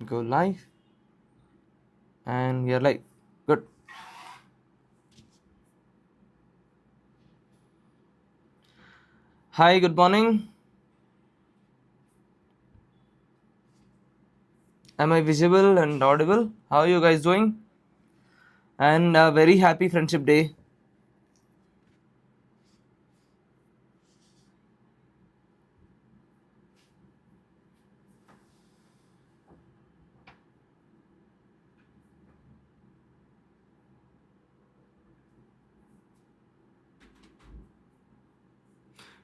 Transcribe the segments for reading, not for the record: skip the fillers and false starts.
Go live, and we are live. Good. Hi, good morning. Am I visible and audible? How are you guys doing? And a very happy Friendship Day.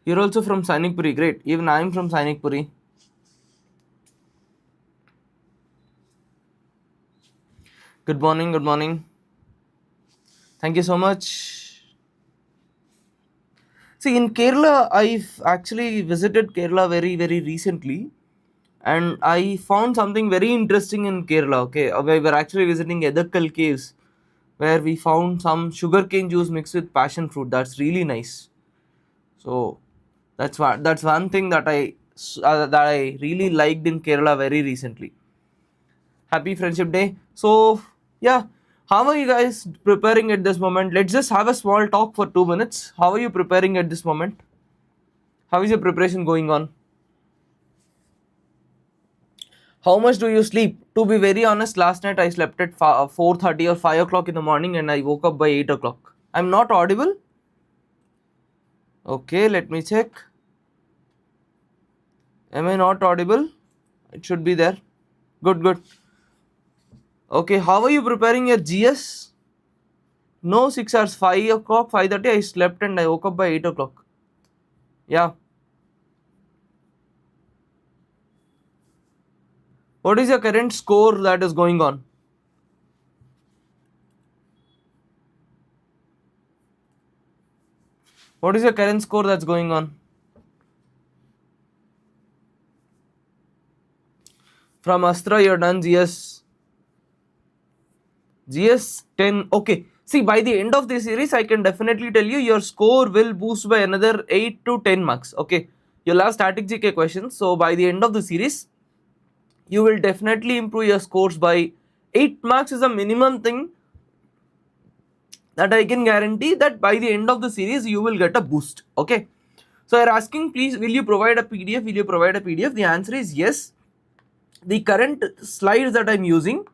You're also from Sainikpuri. Great. Even I'm from Sainikpuri. Good morning. Good morning. Thank you so much. See, in Kerala, I've actually visited Kerala very recently, and I found something very interesting in Kerala. Okay, we were actually visiting Edakkal caves, where we found some sugarcane juice mixed with passion fruit. That's really nice. So that's one thing that I really liked in Kerala very recently. Happy Friendship Day. So yeah, how are you guys preparing at this moment? Let's just have a small talk for 2 minutes. How are you preparing at this moment? How is your preparation going on? How much do you sleep? To be very honest, last night I slept at 4:30 or 5 o'clock in the morning, and I woke up by 8 o'clock. I'm not audible. Okay, let me check. Am I not audible? It should be there. Good, good. Okay, how are you preparing your GS? No, 6 hours, 5 o'clock, 5:30 I slept and I woke up by 8 o'clock. Yeah. What is your current score that is going on? What is your current score that's going on? From Astra, you're done GS. GS 10. Okay. See, by the end of this series, I can definitely tell you your score will boost by another 8 to 10 marks. Okay. You'll have static GK questions. So, by the end of the series, you will definitely improve your scores by 8 marks is a minimum thing that I can guarantee that by the end of the series you will get a boost. Okay. So you're asking, please, will you provide a PDF? Will you provide a PDF? The answer is yes. The current slides that I'm using,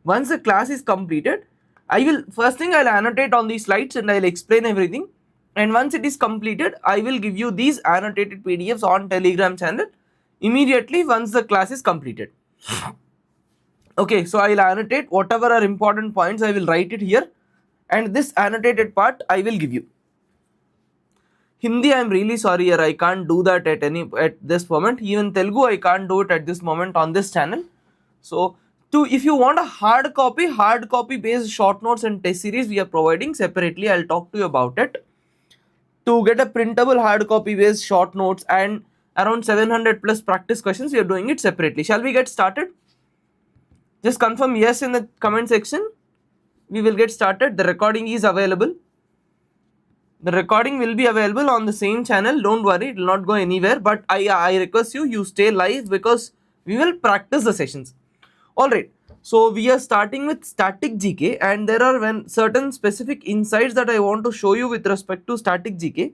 once the class is completed, I will first thing I'll annotate on these slides and I'll explain everything. And once it is completed, I will give you these annotated PDFs on Telegram channel immediately once the class is completed. Okay, so I'll annotate whatever are important points, I will write it here, and this annotated part I will give you. Hindi, I'm really sorry here, I can't do that at this moment. Even Telugu, I can't do it at this moment on this channel. So, if you want a hard copy based short notes and test series, we are providing separately. I'll talk to you about it. To get a printable hard copy based short notes and around 700 plus practice questions, we are doing it separately. Shall we get started? Just confirm yes in the comment section. We will get started. The recording is available. The recording will be available on the same channel. Don't worry, it will not go anywhere. But I request you stay live because we will practice the sessions. Alright, so we are starting with static GK, and there are certain specific insights that I want to show you with respect to static GK.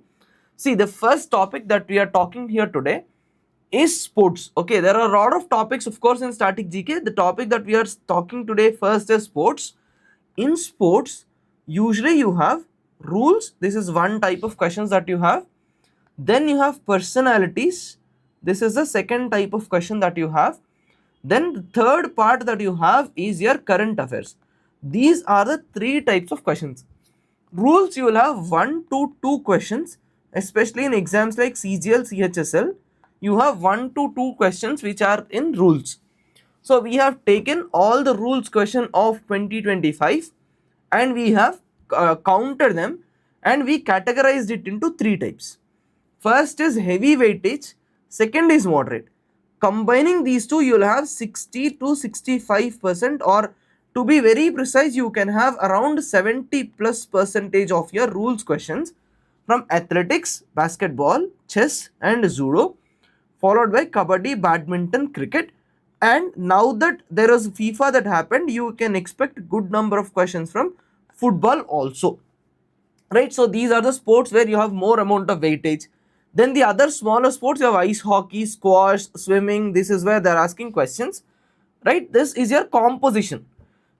See, the first topic that we are talking here today is sports. Okay, there are a lot of topics, of course, in static GK. The topic that we are talking today first is sports. In sports, usually you have rules. This is one type of questions that you have. Then you have personalities. This is the second type of question that you have. Then the third part that you have is your current affairs. These are the three types of questions. Rules, you will have 1 to 2 questions, especially in exams like CGL, CHSL. You have 1 to 2 questions which are in rules. So we have taken all the rules question of 2025 and we have counted them and we categorized it into three types. First is heavy weightage, second is moderate. Combining these two, you will have 60 to 65%, or to be very precise, you can have around 70 plus percentage of your rules questions from athletics, basketball, chess and judo, followed by kabaddi, badminton, cricket, And now that there is FIFA that happened, you can expect good number of questions from football also, right? So these are the sports where you have more amount of weightage. Then the other smaller sports, you have ice hockey, squash, swimming. This is where they're asking questions, right? This is your composition.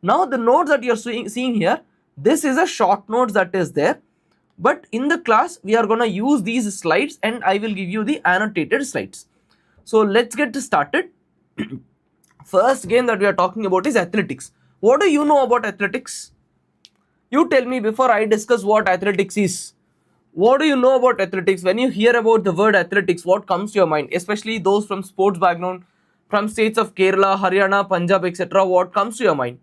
Now the notes that you're seeing here, this is a short notes that is there, but in the class we are going to use these slides and I will give you the annotated slides. So let's get started. First game that we are talking about is athletics. What do you know about athletics? You tell me before I discuss what athletics is. What do you know about athletics? When you hear about the word athletics, what comes to your mind? Especially those from sports background, from states of Kerala, Haryana, Punjab, etc. What comes to your mind?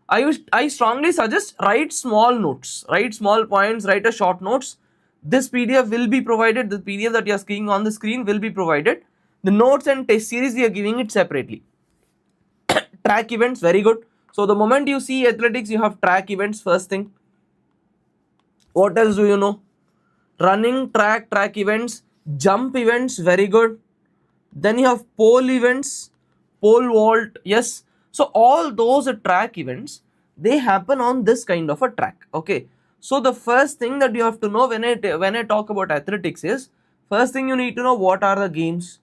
I strongly suggest write small notes, write small points, write a short notes. This PDF will be provided. The PDF that you are seeing on the screen will be provided. The notes and test series we are giving it separately. Track events, very good. So the moment you see athletics, you have track events first thing. What else do you know? Running, track events, jump events, very good. Then you have pole events, pole vault, yes. So all those track events, they happen on this kind of a track, okay. So the first thing that you have to know when I talk about athletics is, first thing you need to know what are the games.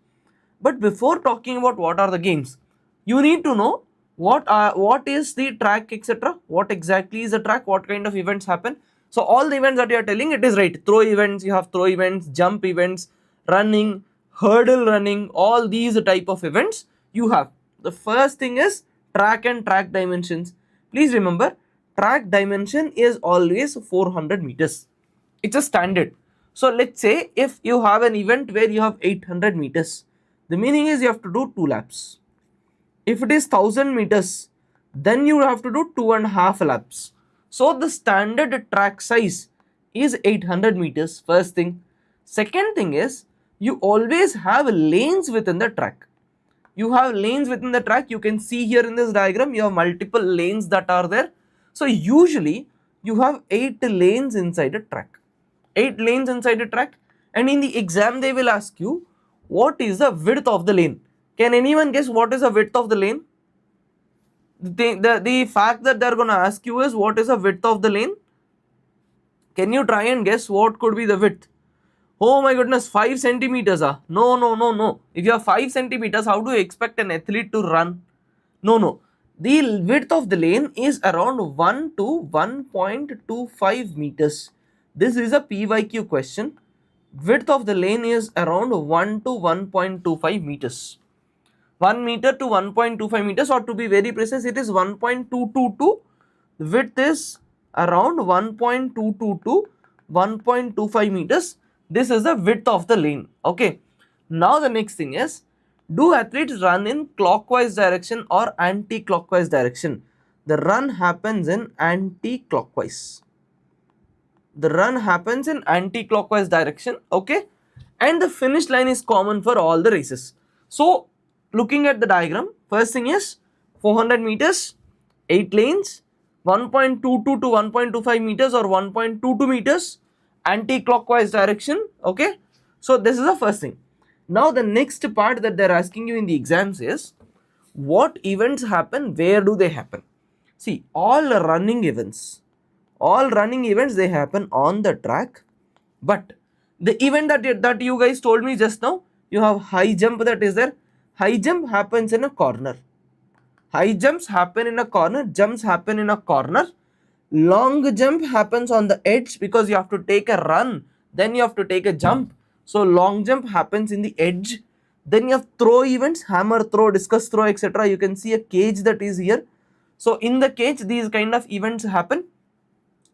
But before talking about what are the games, you need to know what is the track, etc. What exactly is the track, what kind of events happen. So all the events that you are telling, it is right. Throw events, you have throw events, jump events, running, hurdle running, all these type of events you have. The first thing is track and track dimensions. Please remember, track dimension is always 400 meters. It's a standard. So let's say if you have an event where you have 800 meters, the meaning is you have to do 2 laps. If it is 1000 meters, then you have to do 2.5 laps. So the standard track size is 800 meters, first thing. Second thing is, you always have lanes within the track. You have lanes within the track. You can see here in this diagram, you have multiple lanes that are there. So usually you have 8 lanes inside a track. 8 lanes inside a track. And in the exam, they will ask you, what is the width of the lane? Can anyone guess what is the width of the lane? The fact that they're going to ask you is, what is the width of the lane? Can you try and guess what could be the width? Oh my goodness, 5 centimeters. No. If you have 5 centimeters, how do you expect an athlete to run? No. The width of the lane is around 1 to 1.25 meters. This is a PYQ question. Width of the lane is around 1 to 1.25 meters. 1 meter to 1.25 meters, or to be very precise, it is 1.222. The width is around 1.22 to 1.25 meters. This is the width of the lane, okay. Now the next thing is, do athletes run in clockwise direction or anti-clockwise direction? The run happens in anti-clockwise. The run happens in anti-clockwise direction, okay. And the finish line is common for all the races. So looking at the diagram, first thing is 400 meters, 8 lanes, 1.22 to 1.25 meters or 1.22 meters, anti-clockwise direction, okay. So this is the first thing. Now the next part that they're asking you in the exams is, what events happen, where do they happen? See, all running events, they happen on the track. But the event that you guys told me just now, you have high jump that is there. High jump happens in a corner. High jumps happen in a corner, jumps happen in a corner. Long jump happens on the edge because you have to take a run, then you have to take a jump. So long jump happens in the edge. Then you have throw events, hammer throw, discus throw, etc. You can see a cage that is here. So in the cage, these kind of events happen.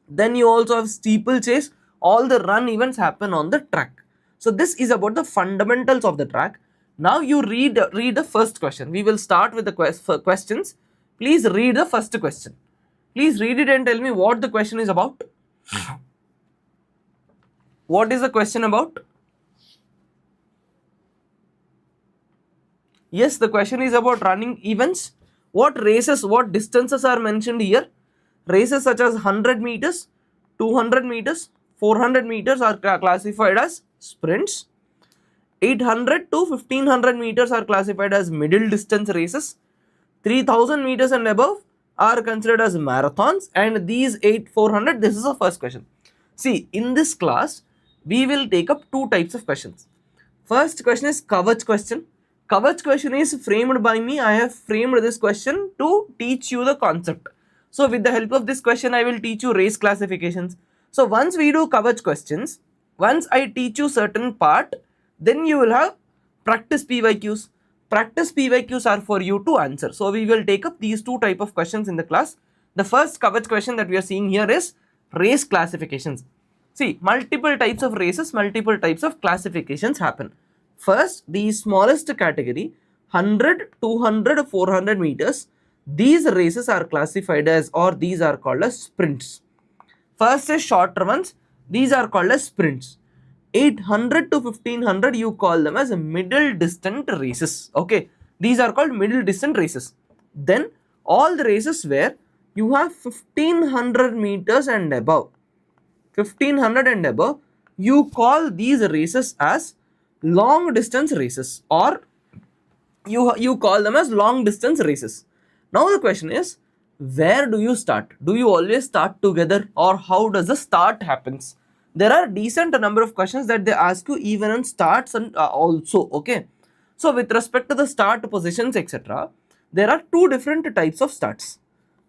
Then you also have steeplechase. All the run events happen on the track. So this is about the fundamentals of the track. Now you read the first question. We will start with the questions. Please read the first question. Please read it and tell me what the question is about. What is the question about? Yes, the question is about running events. What races, what distances are mentioned here? Races such as 100 meters, 200 meters, 400 meters are classified as sprints. 800 to 1500 meters are classified as middle distance races. 3000 meters and above are considered as marathons, and these 400, this is the first question. See, in this class, we will take up two types of questions. First question is Kavach question. Kavach question is framed by me. I have framed this question to teach you the concept. So with the help of this question, I will teach you race classifications. So once we do Kavach questions, once I teach you certain part, then you will have practice PYQs. Practice PYQs are for you to answer. So we will take up these two type of questions in the class. The first Kavach question that we are seeing here is race classifications. See, multiple types of races, multiple types of classifications happen. First, the smallest category, 100, 200, 400 meters. These races are classified as, or these are called as sprints. First is shorter ones. These are called as sprints. 800 to 1500, you call them as middle distance races. Okay, these are called middle distance races. Then all the races where you have 1500 meters and above, 1500 and above, you call these races as long distance races, or you call them as long distance races. Now the question is, where do you start? Do you always start together, or how does the start happens? There are decent number of questions that they ask you even on starts and also. Okay, so with respect to the start positions, etc., there are two different types of starts.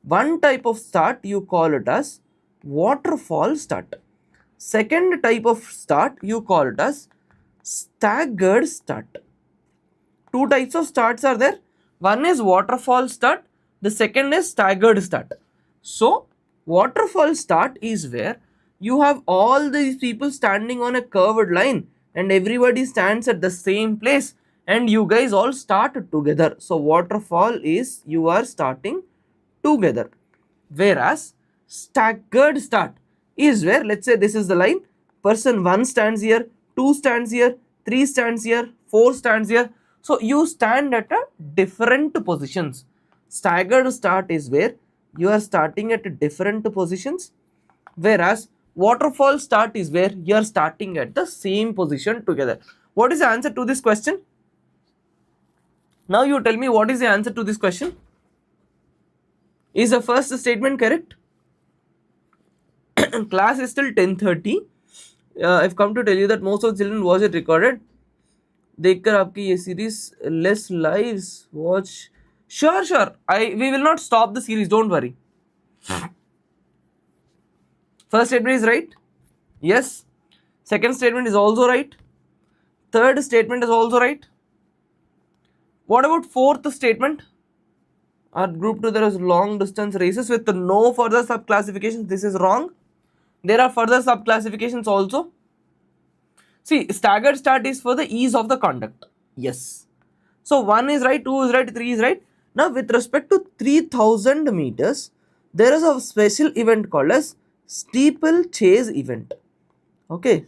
One type of start you call it as waterfall start. Second type of start you call it as staggered start. Two types of starts are there. One is waterfall start, the second is staggered start. So waterfall start is where you have all these people standing on a curved line and everybody stands at the same place and you guys all start together. So waterfall is you are starting together. Whereas staggered start is where, let's say this is the line, person 1 stands here, 2 stands here, 3 stands here, 4 stands here. So you stand at a different positions. Staggered start is where you are starting at different positions, whereas waterfall start is where you are starting at the same position together. What is the answer to this question? Now you tell me, what is the answer to this question? Is the first statement correct? Class is till 10:30. I've come to tell you that most of the children watch it recorded. देखकर आपकी ये series less lives watch. Sure. We will not stop the series. Don't worry. First statement is right. Yes. Second statement is also right. Third statement is also right. What about fourth statement? At group 2 there is long distance races with no further sub classifications. This is wrong. There are further sub classifications also. See, staggered start is for the ease of the conduct. Yes. So 1 is right, 2 is right, 3 is right. Now with respect to 3000 meters, there is a special event called as steeplechase event. Okay,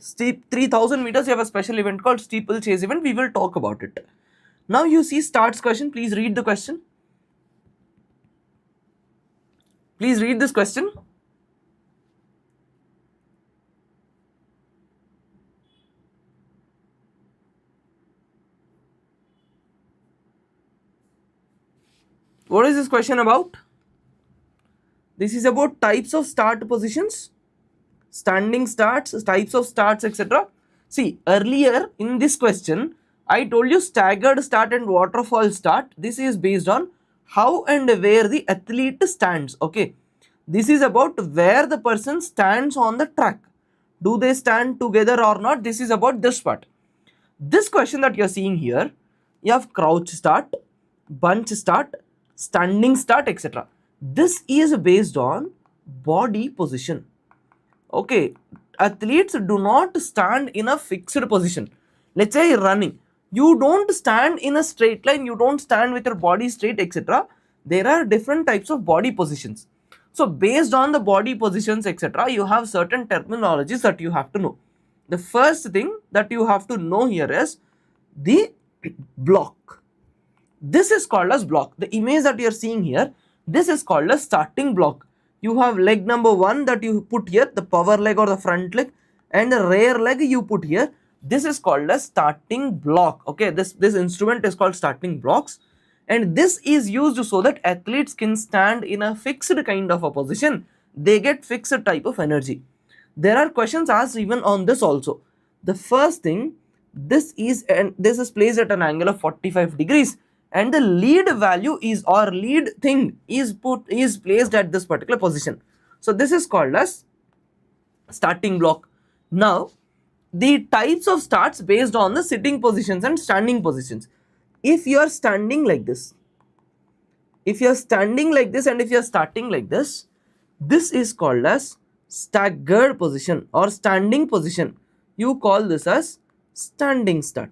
3000 meters, you have a special event called steeplechase event. We will talk about it. Now you see starts question. Please read the question. Please read this question. What is this question about? This is about types of start positions, standing starts, types of starts, etc. See, earlier in this question, I told you staggered start and waterfall start. This is based on how and where the athlete stands. Okay, this is about where the person stands on the track. Do they stand together or not? This is about this part. This question that you are seeing here, you have crouch start, bunch start, standing start, etc. This is based on body position. Okay, athletes do not stand in a fixed position. Let's say running, you don't stand in a straight line, you don't stand with your body straight, etc. There are different types of body positions. So based on the body positions, etc., you have certain terminologies that you have to know. The first thing that you have to know here is the block. This is called as block. The image that you are seeing here, this is called as starting block. You have leg number 1 that you put here, the power leg or the front leg, and the rear leg you put here. This is called a starting block. Okay, this instrument is called starting blocks, and this is used so that athletes can stand in a fixed kind of a position. They get fixed type of energy. There are questions asked even on this also. The first thing, this is placed at an angle of 45 degrees, and the lead value is, or lead thing is placed at this particular position. So this is called as starting block. Now the types of starts based on the sitting positions and standing positions. If you are standing like this, if you are standing like this, and if you are starting like this, this is called as staggered position or standing position. You call this as standing start.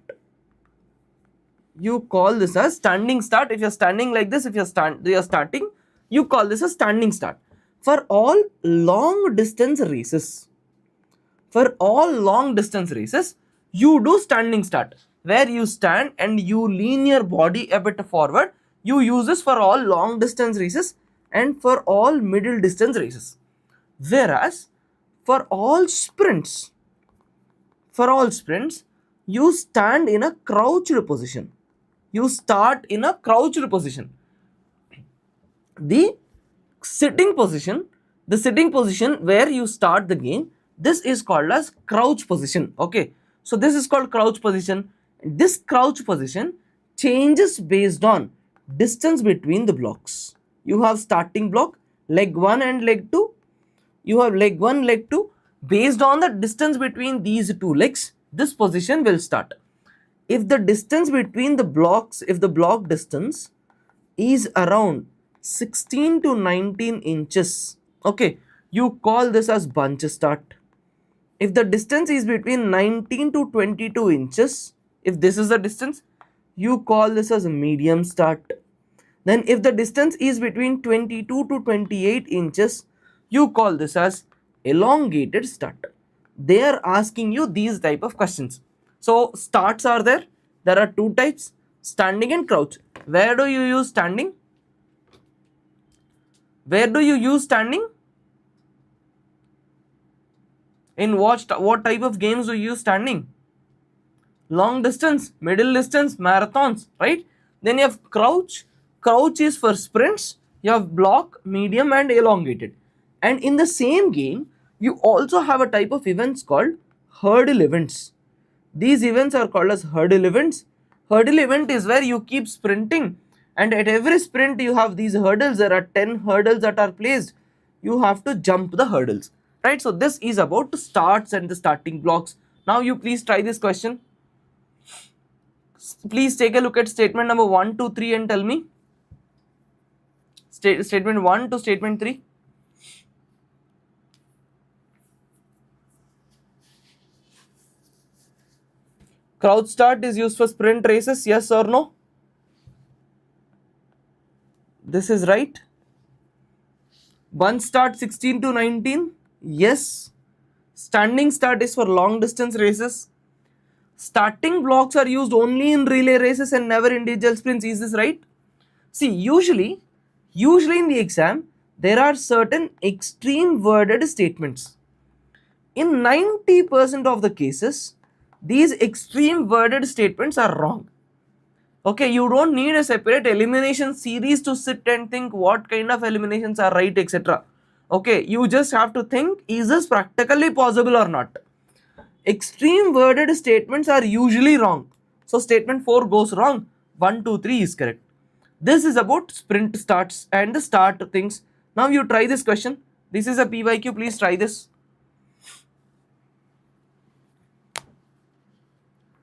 You call this as standing start. If you are standing like this, if you are starting, you call this a standing start. For all long distance races, you do standing start, where you stand and you lean your body a bit forward. You use this for all long distance races and for all middle distance races. Whereas for all sprints, you stand in a crouched position. You start in a crouched position. The sitting position where you start the game, this is called as crouch position. Okay, so this is called crouch position. This crouch position changes based on distance between the blocks. You have starting block, leg 1 and leg 2. You have leg 1, leg 2. Based on the distance between these two legs, this position will start. If the distance between the blocks, if the block distance is around 16 to 19 inches, okay, you call this as bunch start. If the distance is between 19 to 22 inches, if this is the distance, you call this as a medium start. Then if the distance is between 22 to 28 inches, you call this as elongated start. They are asking you these type of questions. So starts are there. There are two types, standing and crouch. Where do you use standing? Where do you use standing? In what type of games do you use standing? Long distance, middle distance, marathons, right? Then you have crouch. Crouch is for sprints. You have block, medium and elongated. And in the same game, you also have a type of events called hurdle events. These events are called as hurdle events. Hurdle event is where you keep sprinting, and at every sprint you have these hurdles. There are 10 hurdles that are placed. You have to jump the hurdles, right? So this is about starts and the starting blocks. Now you please try this question. Please take a look at statement number 1, 2, 3 and tell me. Statement 1 to statement 3. Crouch start is used for sprint races, yes or no? This is right. Bunch start 16 to 19, yes. Standing start is for long distance races. Starting blocks are used only in relay races and never individual sprints, is this right? See, usually in the exam, there are certain extreme worded statements. In 90% of the cases, these extreme worded statements are wrong. Okay, you don't need a separate elimination series to sit and think what kind of eliminations are right, etc. Okay, you just have to think, is this practically possible or not? Extreme worded statements are usually wrong. So statement 4 goes wrong. 1, 2, 3 is correct. This is about sprint starts and the start things. Now you try this question. This is a PYQ. Please try this.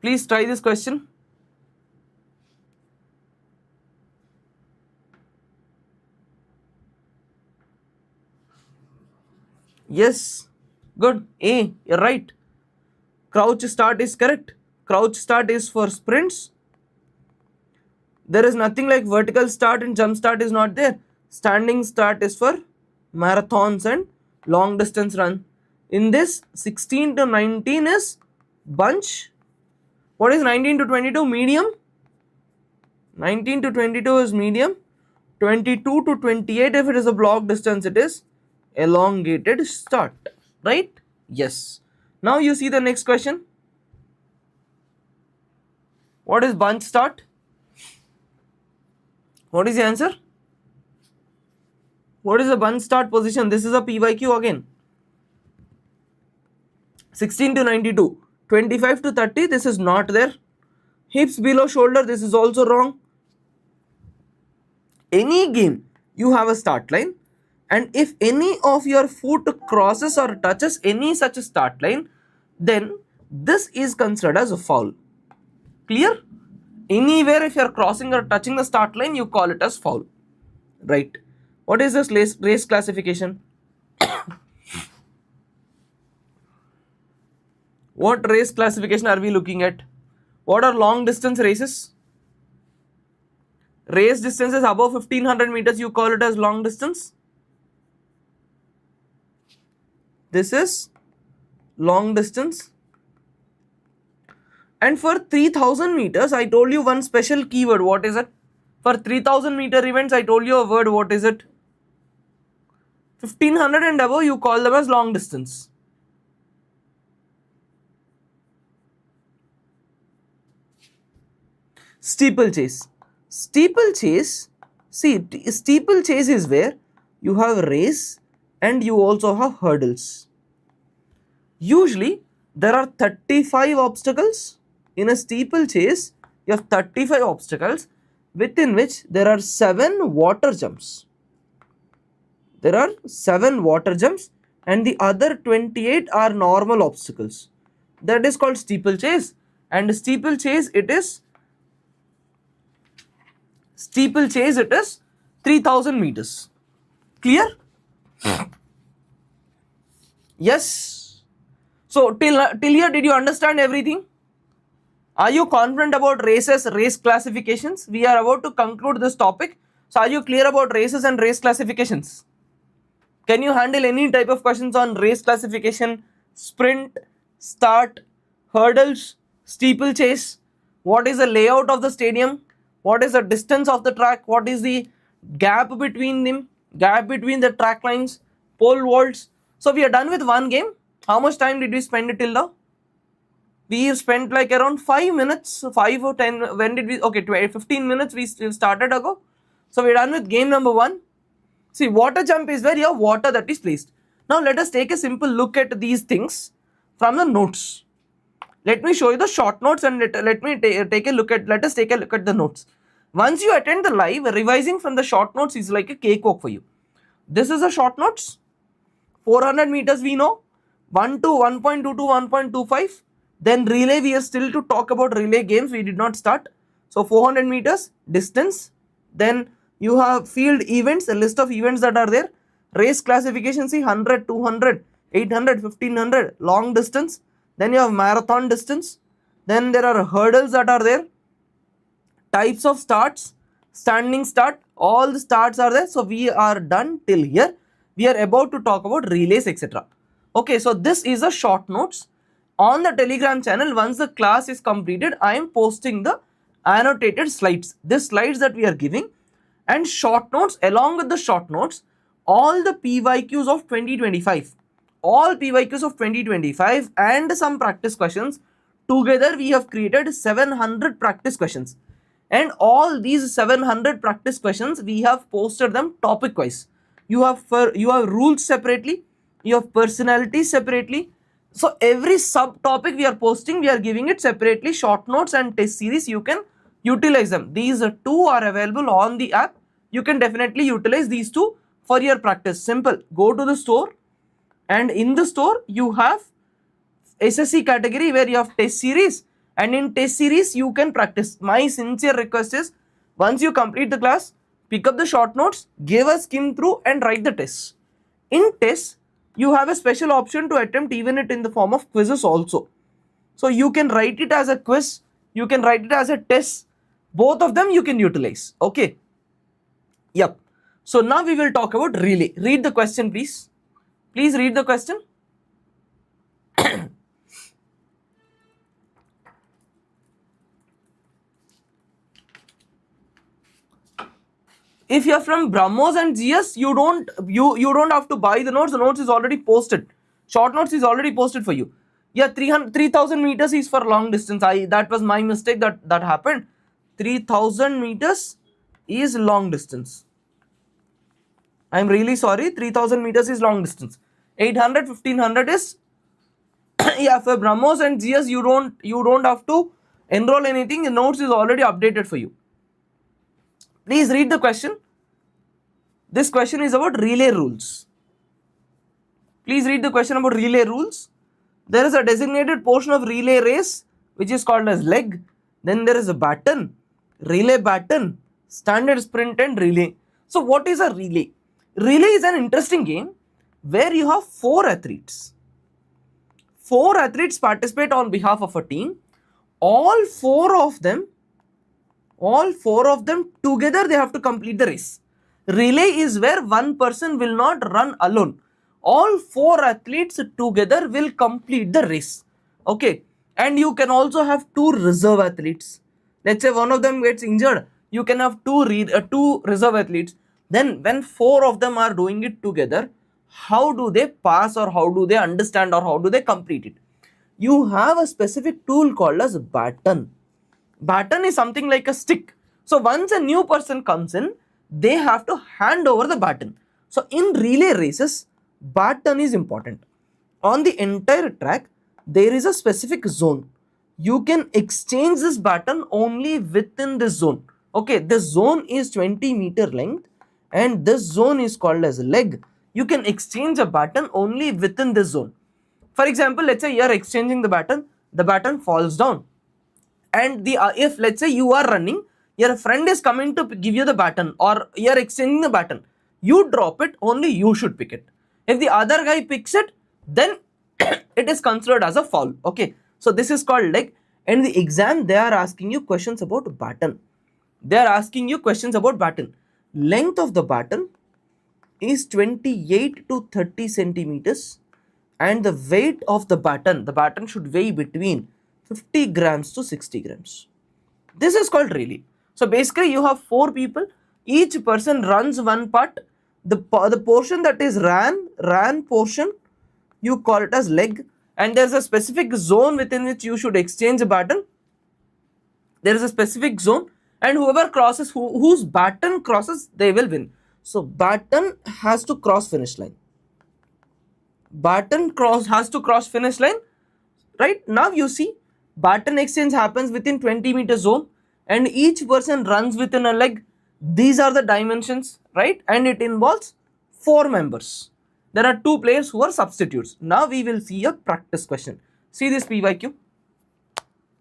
Please try this question. Yes. Good. A. You're right. Crouch start is correct. Crouch start is for sprints. There is nothing like vertical start and jump start is not there. Standing start is for marathons and long distance run. In this, 16 to 19 is bunch. What is 19 to 22? Medium. 19 to 22 is medium. 22 to 28, if it is a block distance, it is elongated start. Right? Yes. Now you see the next question. What is bunch start? What is the answer? What is the bunch start position? This is a PYQ again. 16 to 92. 25 to 30, this is not there. Hips below shoulder, this is also wrong. Any game, you have a start line, and if any of your foot crosses or touches any such a start line, then this is considered as a foul. Clear? Anywhere if you are crossing or touching the start line, you call it as foul. Right. What is this race classification? What race classification are we looking at? What are long distance races? Race distances above 1500 meters, you call it as long distance. This is long distance. And for 3000 meters, I told you one special keyword. What is it? For 3000 meter events, I told you a word. What is it? 1500 and above, you call them as long distance. Steeplechase. Steeplechase, see, steeplechase is where you have race and you also have hurdles. Usually, there are 35 obstacles. In a steeplechase, you have 35 obstacles within which there are 7 water jumps. There are 7 water jumps and the other 28 are normal obstacles. That is called steeplechase, and steeplechase it is 3000 meters. Clear? Yes. So till here, did you understand everything? Are you confident about races, race classifications? We are about to conclude this topic. So are you clear about races and race classifications? Can you handle any type of questions on race classification, sprint, start, hurdles, steeplechase? What is the layout of the stadium? What is the distance of the track? What is the gap between them? Gap between the track lines, pole vaults. So we are done with one game. How much time did we spend till now? We spent like around 5 minutes, 5 or 10. When did we? Okay, 15 minutes we started ago. So we're done with game number 1. See, water jump is where you have water that is placed. Now let us take a simple look at these things from the notes. Let me show you the short notes and let us take a look at the notes. Once you attend the live, revising from the short notes is like a cakewalk for you. This is the short notes. 400 meters we know. 1 to 1.2 to 1.25. Then relay, we are still to talk about relay games. We did not start. So 400 meters distance. Then you have field events, a list of events that are there. Race classification, see 100, 200, 800, 1500, long distance. Then you have marathon distance. Then there are hurdles that are there. Types of starts, standing start, all the starts are there. So we are done till here. We are about to talk about relays, etc. Okay, so this is a short notes. On the Telegram channel, once the class is completed, I am posting the annotated slides. These slides that we are giving and short notes, along with the short notes, all the PYQs of 2025. All PYQs of 2025 and some practice questions. Together we have created 700 practice questions. And all these 700 practice questions, we have posted them topic wise. You have rules separately, you have personalities separately. So every subtopic we are posting, we are giving it separately, short notes and test series. You can utilize them. These two are available on the app. You can definitely utilize these two for your practice. Simple. Go to the store, and in the store you have SSC category where you have test series, and in test series you can practice. My sincere request is, once you complete the class, pick up the short notes, give a skim through and write the tests. In tests, you have a special option to attempt even it in the form of quizzes also. So you can write it as a quiz, you can write it as a test. Both of them you can utilize. Okay. Yep. So now we will talk about relay. Read the question, please. Please read the question. If you are from BrahMos and GS, you don't have to buy the notes. The notes is already posted. Short notes is already posted for you. Yeah, 3000 meters is for long distance. That was my mistake that happened. 3000 meters is long distance. I'm really sorry. 3000 meters is long distance. 800, 1500 is yeah, for BrahMos and GS you don't have to enroll anything. The notes is already updated for you. Please read the question. This question is about relay rules. Please read the question about relay rules. There is a designated portion of relay race which is called as leg. Then there is a baton, relay baton, standard sprint and relay. So what is a relay? Relay is an interesting game where you have 4 athletes. 4 athletes participate on behalf of a team. All four of them together they have to complete the race. Relay is where one person will not run alone. All 4 athletes together will complete the race. Okay, and you can also have 2 reserve athletes. Let's say one of them gets injured, you can have 2 reserve athletes. Then when 4 of them are doing it together, how do they pass, or how do they understand, or how do they complete it? You have a specific tool called as baton. Baton is something like a stick. So once a new person comes in, they have to hand over the baton. So in relay races, baton is important. On the entire track, there is a specific zone. You can exchange this baton only within this zone. Okay, this zone is 20-meter length and this zone is called as leg. You can exchange a baton only within this zone. For example, let's say you are exchanging the baton falls down. And if let's say you are running, your friend is coming to give you the baton, or you are exchanging the baton, you drop it, only you should pick it. If the other guy picks it, then it is considered as a foul. Okay, so this is called leg. And the exam, they are asking you questions about baton. They are asking you questions about baton. Length of the baton is 28 to 30 centimeters, and the weight of the baton should weigh between 50 grams to 60 grams. This is called relay. So basically you have 4 people, each person runs one part. The portion that is ran portion, you call it as leg, and there's a specific zone within which you should exchange a baton. There is a specific zone, and whoever crosses, whose baton crosses, they will win. So baton has to cross finish line. Baton has to cross finish line. Right now you see, baton exchange happens within 20-meter zone, and each person runs within a leg. These are the dimensions, right? And it involves 4 members. There are 2 players who are substitutes. Now we will see a practice question. See this PYQ.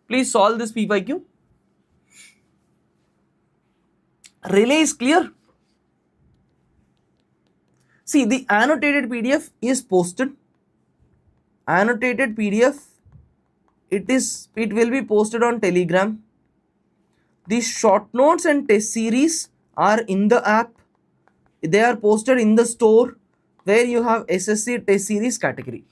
Please solve this PYQ. Relay is clear. See, the annotated PDF is posted. Annotated PDF, it will be posted on Telegram. The short notes and test series are in the app. They are posted in the store where you have SSC test series category.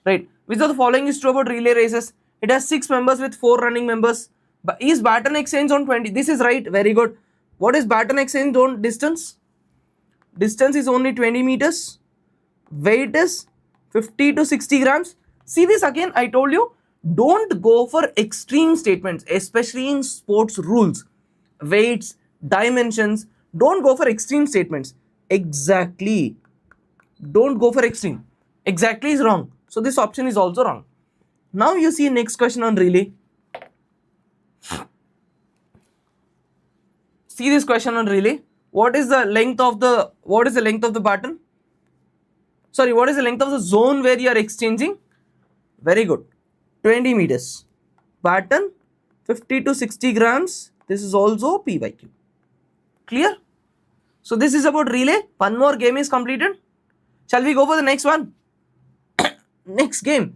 Right. Which of the following is true about relay races? It has 6 members with 4 running members. But is baton exchange on 20? This is right. Very good. What is baton exchange on distance? Distance is only 20 meters. Weight is 50 to 60 grams. See this again, I told you, don't go for extreme statements, especially in sports rules. Weights, dimensions, don't go for extreme statements. Exactly. Don't go for extreme. Exactly is wrong. So this option is also wrong. Now you see next question on relay. See this question on relay. What is the length of the baton? Sorry, what is the length of the zone where you are exchanging? Very good. 20 meters. Baton 50 to 60 grams. This is also PYQ. Clear? So this is about relay. One more game is completed. Shall we go for the next one? Next game.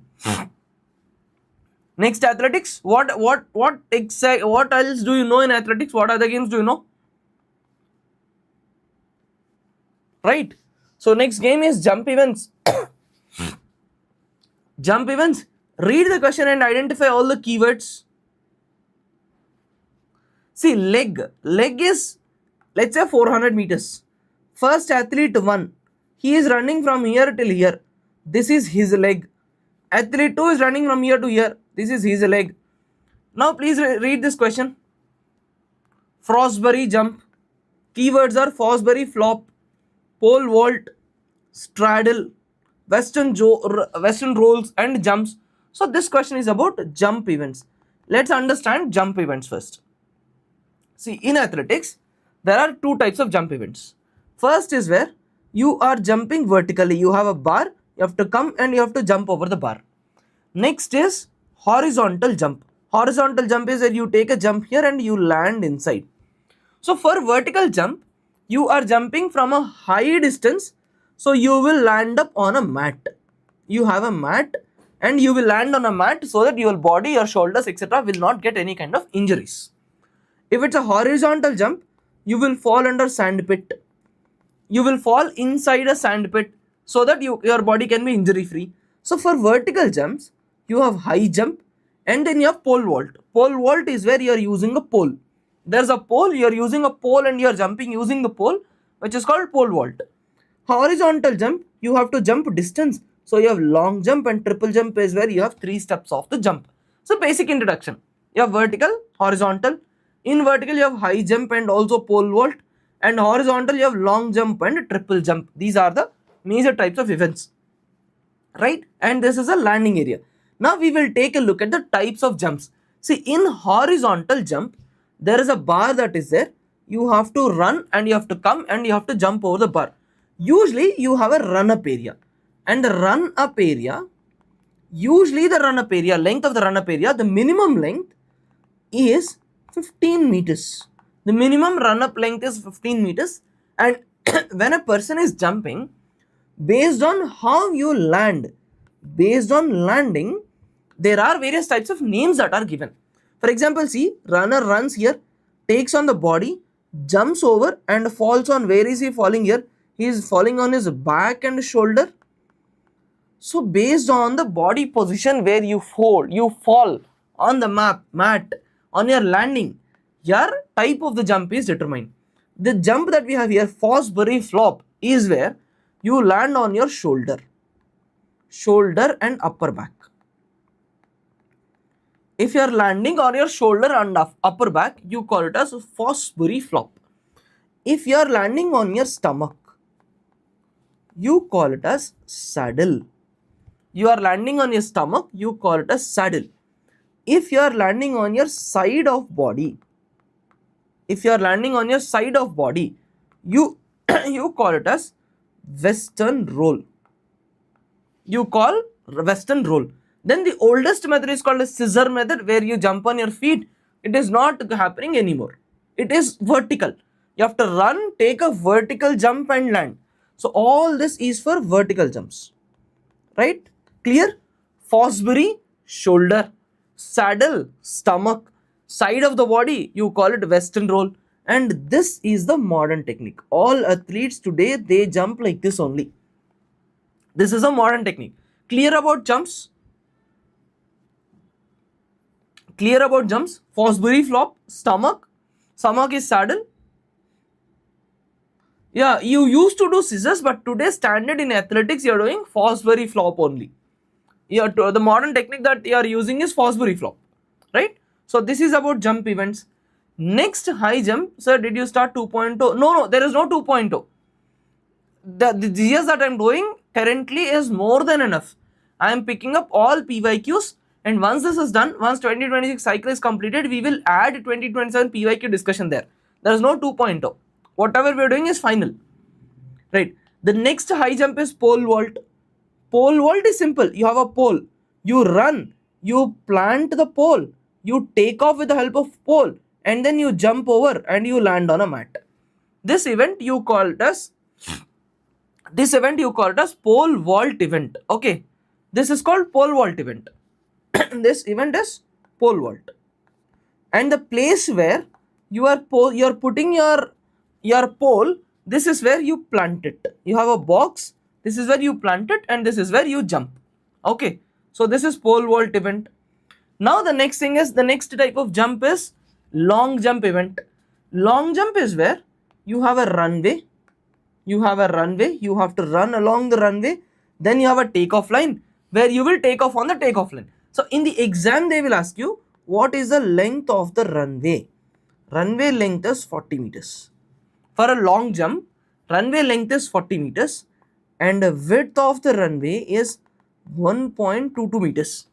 Next athletics. What else do you know in athletics? What other games do you know? Right. So next game is jump events. Jump events. Read the question and identify all the keywords. See, leg. Leg is, let's say, 400 meters. First athlete won. He is running from here till here. This is his leg. Athlete 2 is running from here to here. This is his leg. Now please read this question. Fosbury jump. Keywords are Fosbury flop, pole vault, straddle, western rolls and jumps. So this question is about jump events. Let's understand jump events first. See, in athletics, there are two types of jump events. First is where you are jumping vertically. You have a bar, you have to come and you have to jump over the bar. Next is horizontal jump. Horizontal jump is where you take a jump here and you land inside. So for vertical jump, you are jumping from a high distance. So you will land up on a mat. You have a mat and you will land on a mat so that your body, your shoulders, etc. will not get any kind of injuries. If it's a horizontal jump, you will fall under sand pit. You will fall inside a sand pit so that your body can be injury free. So for vertical jumps, you have high jump and then you have pole vault. Pole vault is where you are using a pole. There's a pole, you are using a pole and you are jumping using the pole, which is called pole vault. Horizontal jump, you have to jump distance. So you have long jump and triple jump is where you have 3 steps of the jump. So basic introduction. You have vertical, horizontal. In vertical, you have high jump and also pole vault. And horizontal, you have long jump and triple jump. These are the major types of events. Right? And this is a landing area. Now we will take a look at the types of jumps. See, in horizontal jump, there is a bar that is there. You have to run and you have to come and you have to jump over the bar. Usually you have a run-up area. And the run-up area, usually the run-up area, length of the run-up area, the minimum length is 15 meters. The minimum run-up length is 15 meters. And when a person is jumping, based on how you land, based on landing, there are various types of names that are given. For example, see, runner runs here, takes on the body, jumps over and falls on, where is he falling here? He is falling on his back and shoulder. So based on the body position where you fall on the mat, on your landing, your type of the jump is determined. The jump that we have here, Fosbury flop, is where you land on your shoulder and upper back. If you are landing on your shoulder and upper back, you call it as Fosbury flop. If you are landing on your stomach, you call it as saddle. You are landing on your stomach, you call it as saddle. If you are landing on your side of body, you you call it as western roll. Then the oldest method is called a scissor method, where you jump on your feet. It is not happening anymore. It is vertical. You have to run, take a vertical jump and land. So all this is for vertical jumps. Right? Clear? Fosbury, shoulder. Saddle, stomach. Side of the body, you call it western roll. And this is the modern technique. All athletes today, they jump like this only. This is a modern technique. Clear about jumps? Clear about jumps? Fosbury flop, stomach is saddle. Yeah, you used to do scissors, but today standard in athletics, you are doing Fosbury flop only. The modern technique that you are using is Fosbury flop, right? So this is about jump events. Next, high jump. Sir, did you start 2.0? No, there is no 2.0. The GS that I am doing currently is more than enough. I am picking up all PYQs, and once this is done, once 2026 cycle is completed, we will add 2027 PYQ discussion there. There is no 2.0. Whatever we are doing is final, right? The next high jump is pole vault. Pole vault is simple. You have a pole, you run, you plant the pole, you take off with the help of pole, and then you jump over and you land on a mat. This event you call it as pole vault event. Okay, this is called pole vault event. This event is pole vault, and the place where you are putting your pole, this is where you plant it. You have a box, this is where you plant it, and this is where you jump. Okay, so this is pole vault event. Now the next thing is, the next type of jump is long jump event. Long jump is where you have a runway, you have to run along the runway, then you have a takeoff line where you will take off on the takeoff line. So in the exam they will ask you, what is the length of the runway? Runway length is 40 meters. For a long jump, runway length is 40 meters and the width of the runway is 1.22 meters.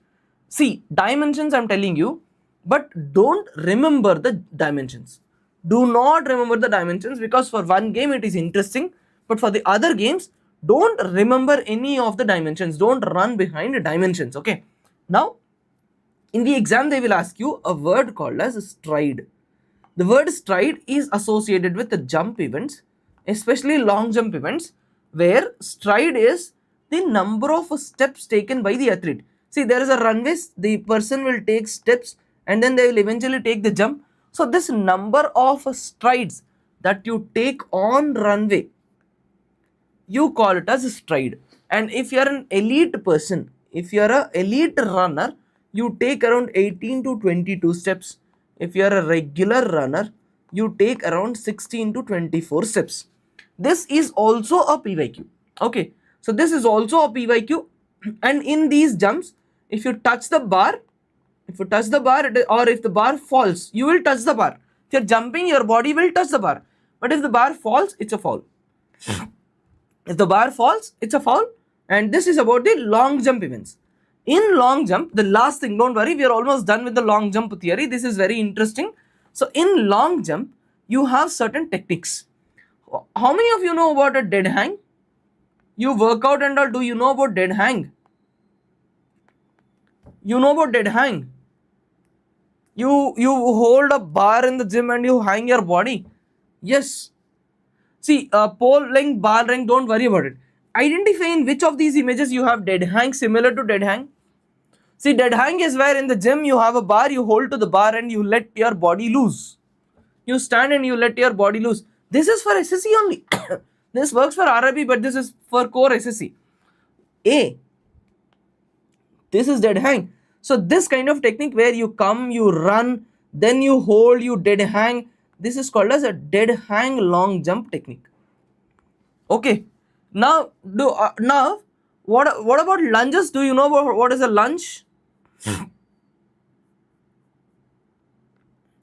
See, dimensions I'm telling you, but don't remember the dimensions. Do not remember the dimensions, because for one game it is interesting, but for the other games, don't remember any of the dimensions. Don't run behind the dimensions, okay? Now, in the exam they will ask you a word called as stride. The word stride is associated with the jump events, especially long jump events, where stride is the number of steps taken by the athlete. See, there is a runway, the person will take steps and then they will eventually take the jump. So this number of strides that you take on runway, you call it as a stride. And if you are an elite person, if you are an elite runner, you take around 18 to 22 steps. If you are a regular runner, you take around 16 to 24 steps. This is also a PYQ. Okay, so this is also a PYQ. And in these jumps, if you touch the bar, or if the bar falls, you will touch the bar. If you're jumping, your body will touch the bar. But if the bar falls, it's a fall. If the bar falls, it's a foul. And this is about the long jump events. In long jump, the last thing, don't worry, we are almost done with the long jump theory. This is very interesting. So in long jump, you have certain techniques. How many of you know about a dead hang? You work out and all, do you know about dead hang? You know about dead hang? You hold a bar in the gym and you hang your body. Yes. See, pole length, bar length, don't worry about it. Identify in which of these images you have dead hang similar to dead hang. See, dead hang is where in the gym you have a bar, you hold to the bar and you let your body loose. You stand and you let your body loose. This is for SSC only. This works for RRB, but this is for core SSC. A. This is dead hang. So this kind of technique where you come, you run, then you hold, you dead hang. This is called as a dead hang long jump technique. Okay. Now, what about lunges? Do you know about what is a lunge?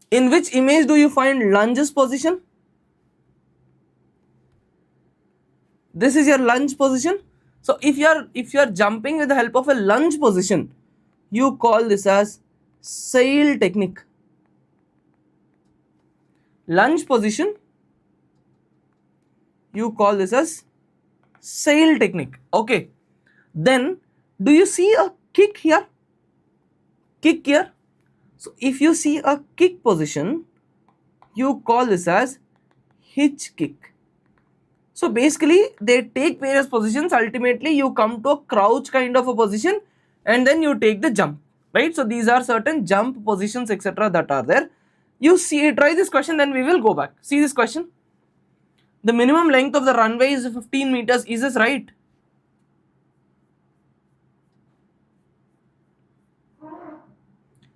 In which image do you find lunges position? This is your lunge position. So if you are jumping with the help of a lunge position, you call this as sail technique. Lunge position, you call this as sail technique. Okay. Then do you see a kick here? Kick here. So if you see a kick position, you call this as hitch kick. So basically they take various positions. Ultimately you come to a crouch kind of a position and then you take the jump, right? So these are certain jump positions, etc. that are there. You see, try this question, then we will go back. See this question. The minimum length of the runway is 15 meters. Is this right?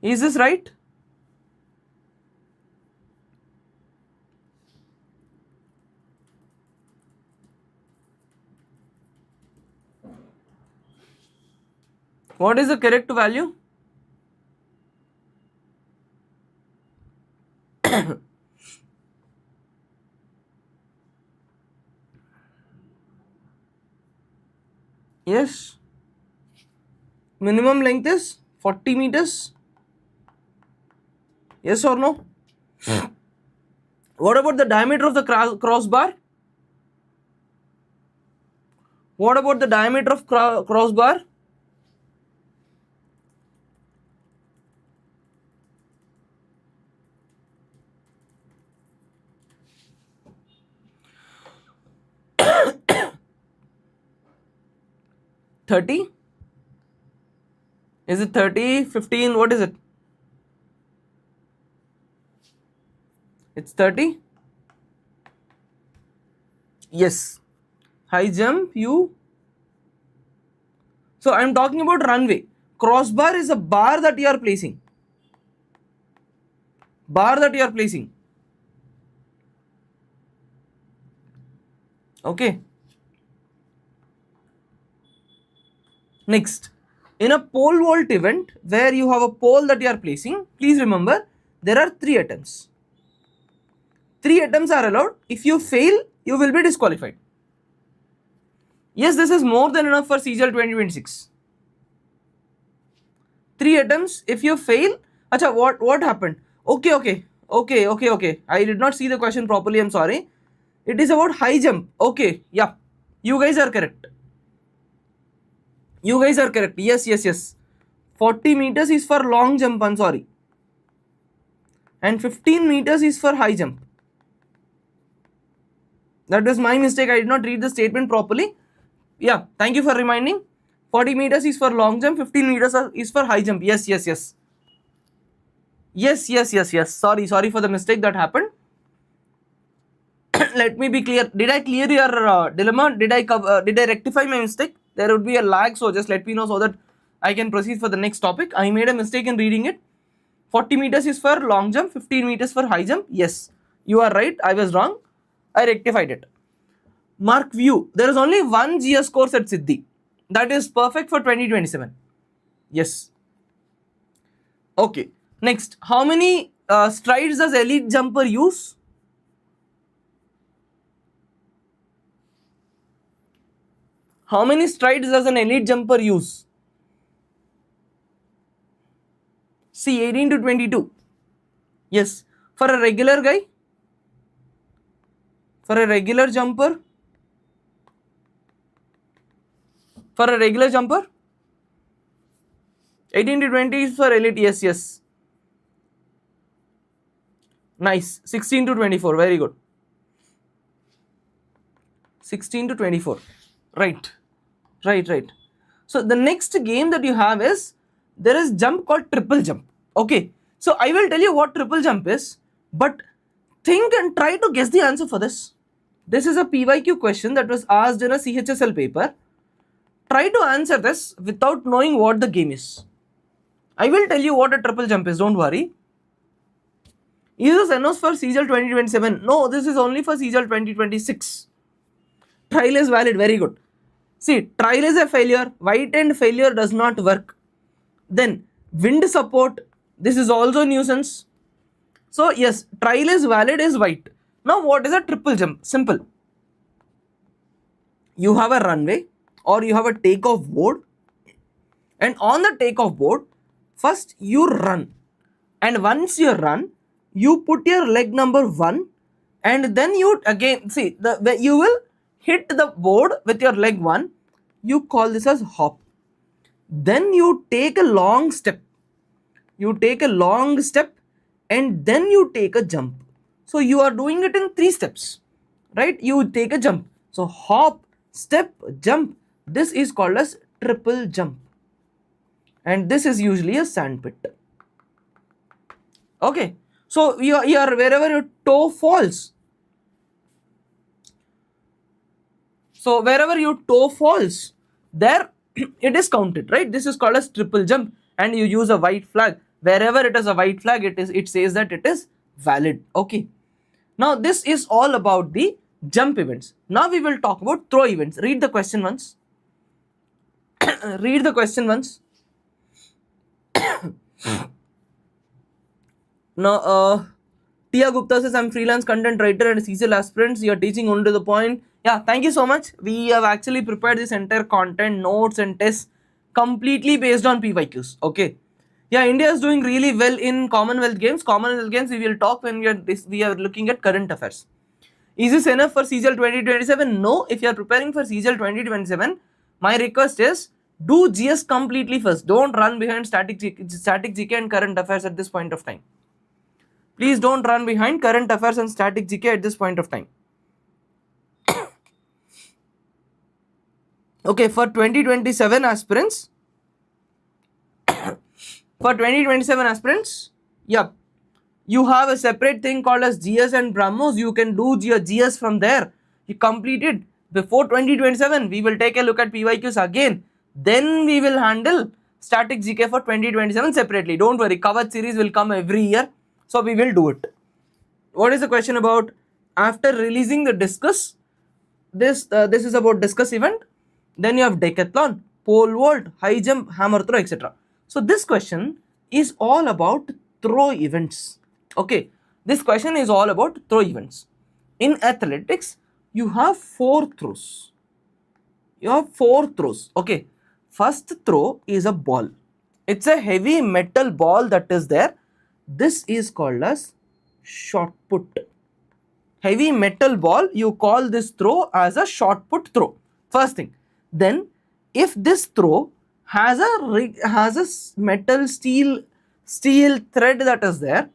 Is this right? What is the correct value? Yes. Minimum length is 40 meters. Yes or no? What about the diameter of the crossbar? What about the diameter of crossbar? $30? Is it 30, 15? What is it? It's 30? Yes. High jump, you. So I'm talking about runway. Crossbar is a bar that you are placing. Bar that you are placing. Okay. Next. In a pole vault event where you have a pole that you are placing, please remember there are 3 attempts. 3 attempts are allowed. If you fail, you will be disqualified. Yes, this is more than enough for CGL 2026. 3 attempts. If you fail, acha, what happened? Okay. I did not see the question properly. I'm sorry. It is about high jump. Okay, yeah. You guys are correct. Yes. 40 meters is for long jump. I'm sorry. And 15 meters is for high jump. That was my mistake. I did not read the statement properly. Yeah, thank you for reminding. 40 meters is for long jump, 15 meters is for high jump. Yes. Sorry for the mistake that happened. Let me be clear. Did I clear your dilemma? Did I rectify my mistake? There would be a lag, so just let me know so that I can proceed for the next topic. I made a mistake in reading it. 40 meters is for long jump, 15 meters for high jump. Yes, you are right. I was wrong. I rectified it. Mark view. There is only one GS course at Siddhi. That is perfect for 2027. Yes. Okay. Next, how many strides does elite jumper use? How many strides does an elite jumper use? See, 18 to 22. Yes. For a regular guy? For a regular jumper? For a regular jumper? 18 to 20 is for elite. Yes. Nice. 16 to 24. Very good. 16 to 24. Right. So the next game that you have is, there is jump called triple jump. Okay. So I will tell you what triple jump is, but think and try to guess the answer for this. This is a PYQ question that was asked in a CHSL paper. Try to answer this without knowing what the game is. I will tell you what a triple jump is, don't worry. Is this NOS for CGL 2027? No, this is only for CGL 2026. Trial is valid, very good. See, trial is a failure, white end failure does not work. Then, wind support, this is also nuisance. So, yes, trial is valid is white. Now, what is a triple jump? Simple. You have a runway or you have a takeoff board, and on the takeoff board, first you run, and once you run, you put your leg number 1, and then you again, see, you will hit the board with your leg 1, you call this as hop. Then you take a long step, and then you take a jump. So you are doing it in 3 steps, right? You take a jump. So hop, step, jump. This is called as triple jump. And this is usually a sandpit. Okay. So you are wherever your toe falls. So wherever your toe falls, there it is counted, right? This is called as triple jump, and you use a white flag. Wherever it is a white flag, it says that it is valid. Okay. Now this is all about the jump events. Now we will talk about throw events. Read the question once. Read the question once. Now, Tia Gupta says, I'm freelance content writer and CGL aspirants. You are teaching only to the point. Yeah, thank you so much. We have actually prepared this entire content, notes and tests completely based on PYQs. Okay. Yeah, India is doing really well in Commonwealth Games. Commonwealth Games we will talk when we are looking at current affairs. Is this enough for CGL 2027? No. If you are preparing for CGL 2027, my request is do GS completely first. Don't run behind static GK and current affairs at this point of time. Please don't run behind current affairs and static GK at this point of time. Okay, for 2027 aspirants, yeah, you have a separate thing called as GS and BrahMos. You can do your GS from there. You complete it before 2027. We will take a look at PYQs again. Then we will handle static GK for 2027 separately. Don't worry, Kavach series will come every year. So we will do it. What is the question about? After releasing the discus, this is about discus event. Then you have decathlon. pole vault, high jump, hammer throw, etc. So this question is all about throw events. Okay, this question is all about throw events. In athletics, you have 4 throws. You have 4 throws. Okay, first throw is a ball. It's a heavy metal ball that is there. This is called as shot put. Heavy metal ball, you call this throw as a shot put throw. First thing. Then if this throw has a metal steel thread that is there,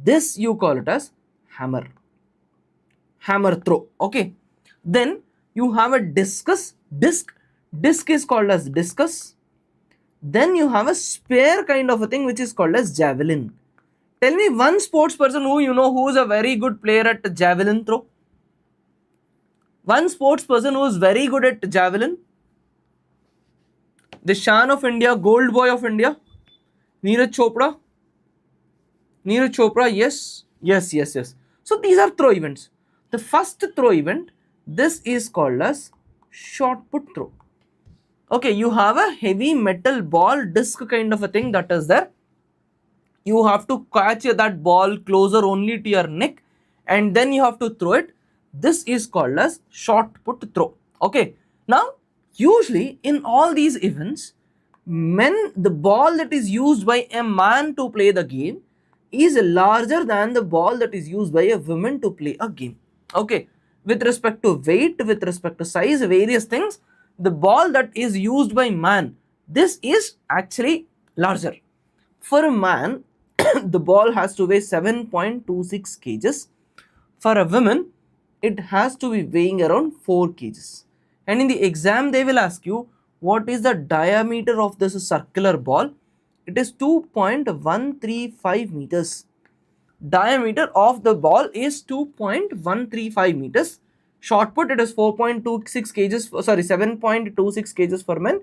this you call it as hammer throw. Okay, then you have a disc is called as discus. Then you have a spear kind of a thing which is called as javelin. Tell me one sports person who you know who is a very good player at javelin throw. One sports person who is very good at javelin. The Shan of India, gold boy of India, Neeraj Chopra, yes. So these are throw events. The first throw event, this is called as shot put throw. Okay, you have a heavy metal ball disc kind of a thing that is there. You have to catch that ball closer only to your neck and then you have to throw it. This is called as shot put throw. Okay, now usually in all these events, the ball that is used by a man to play the game is larger than the ball that is used by a woman to play a game. Okay, with respect to weight, with respect to size, various things, the ball that is used by man, this is actually larger. For a man, the ball has to weigh 7.26 kgs. For a woman, it has to be weighing around 4 kgs. And in the exam, they will ask you, what is the diameter of this circular ball? It is 2.135 meters. Diameter of the ball is 2.135 meters. Shot put, it is 4.26 kgs, sorry, 7.26 kgs for men,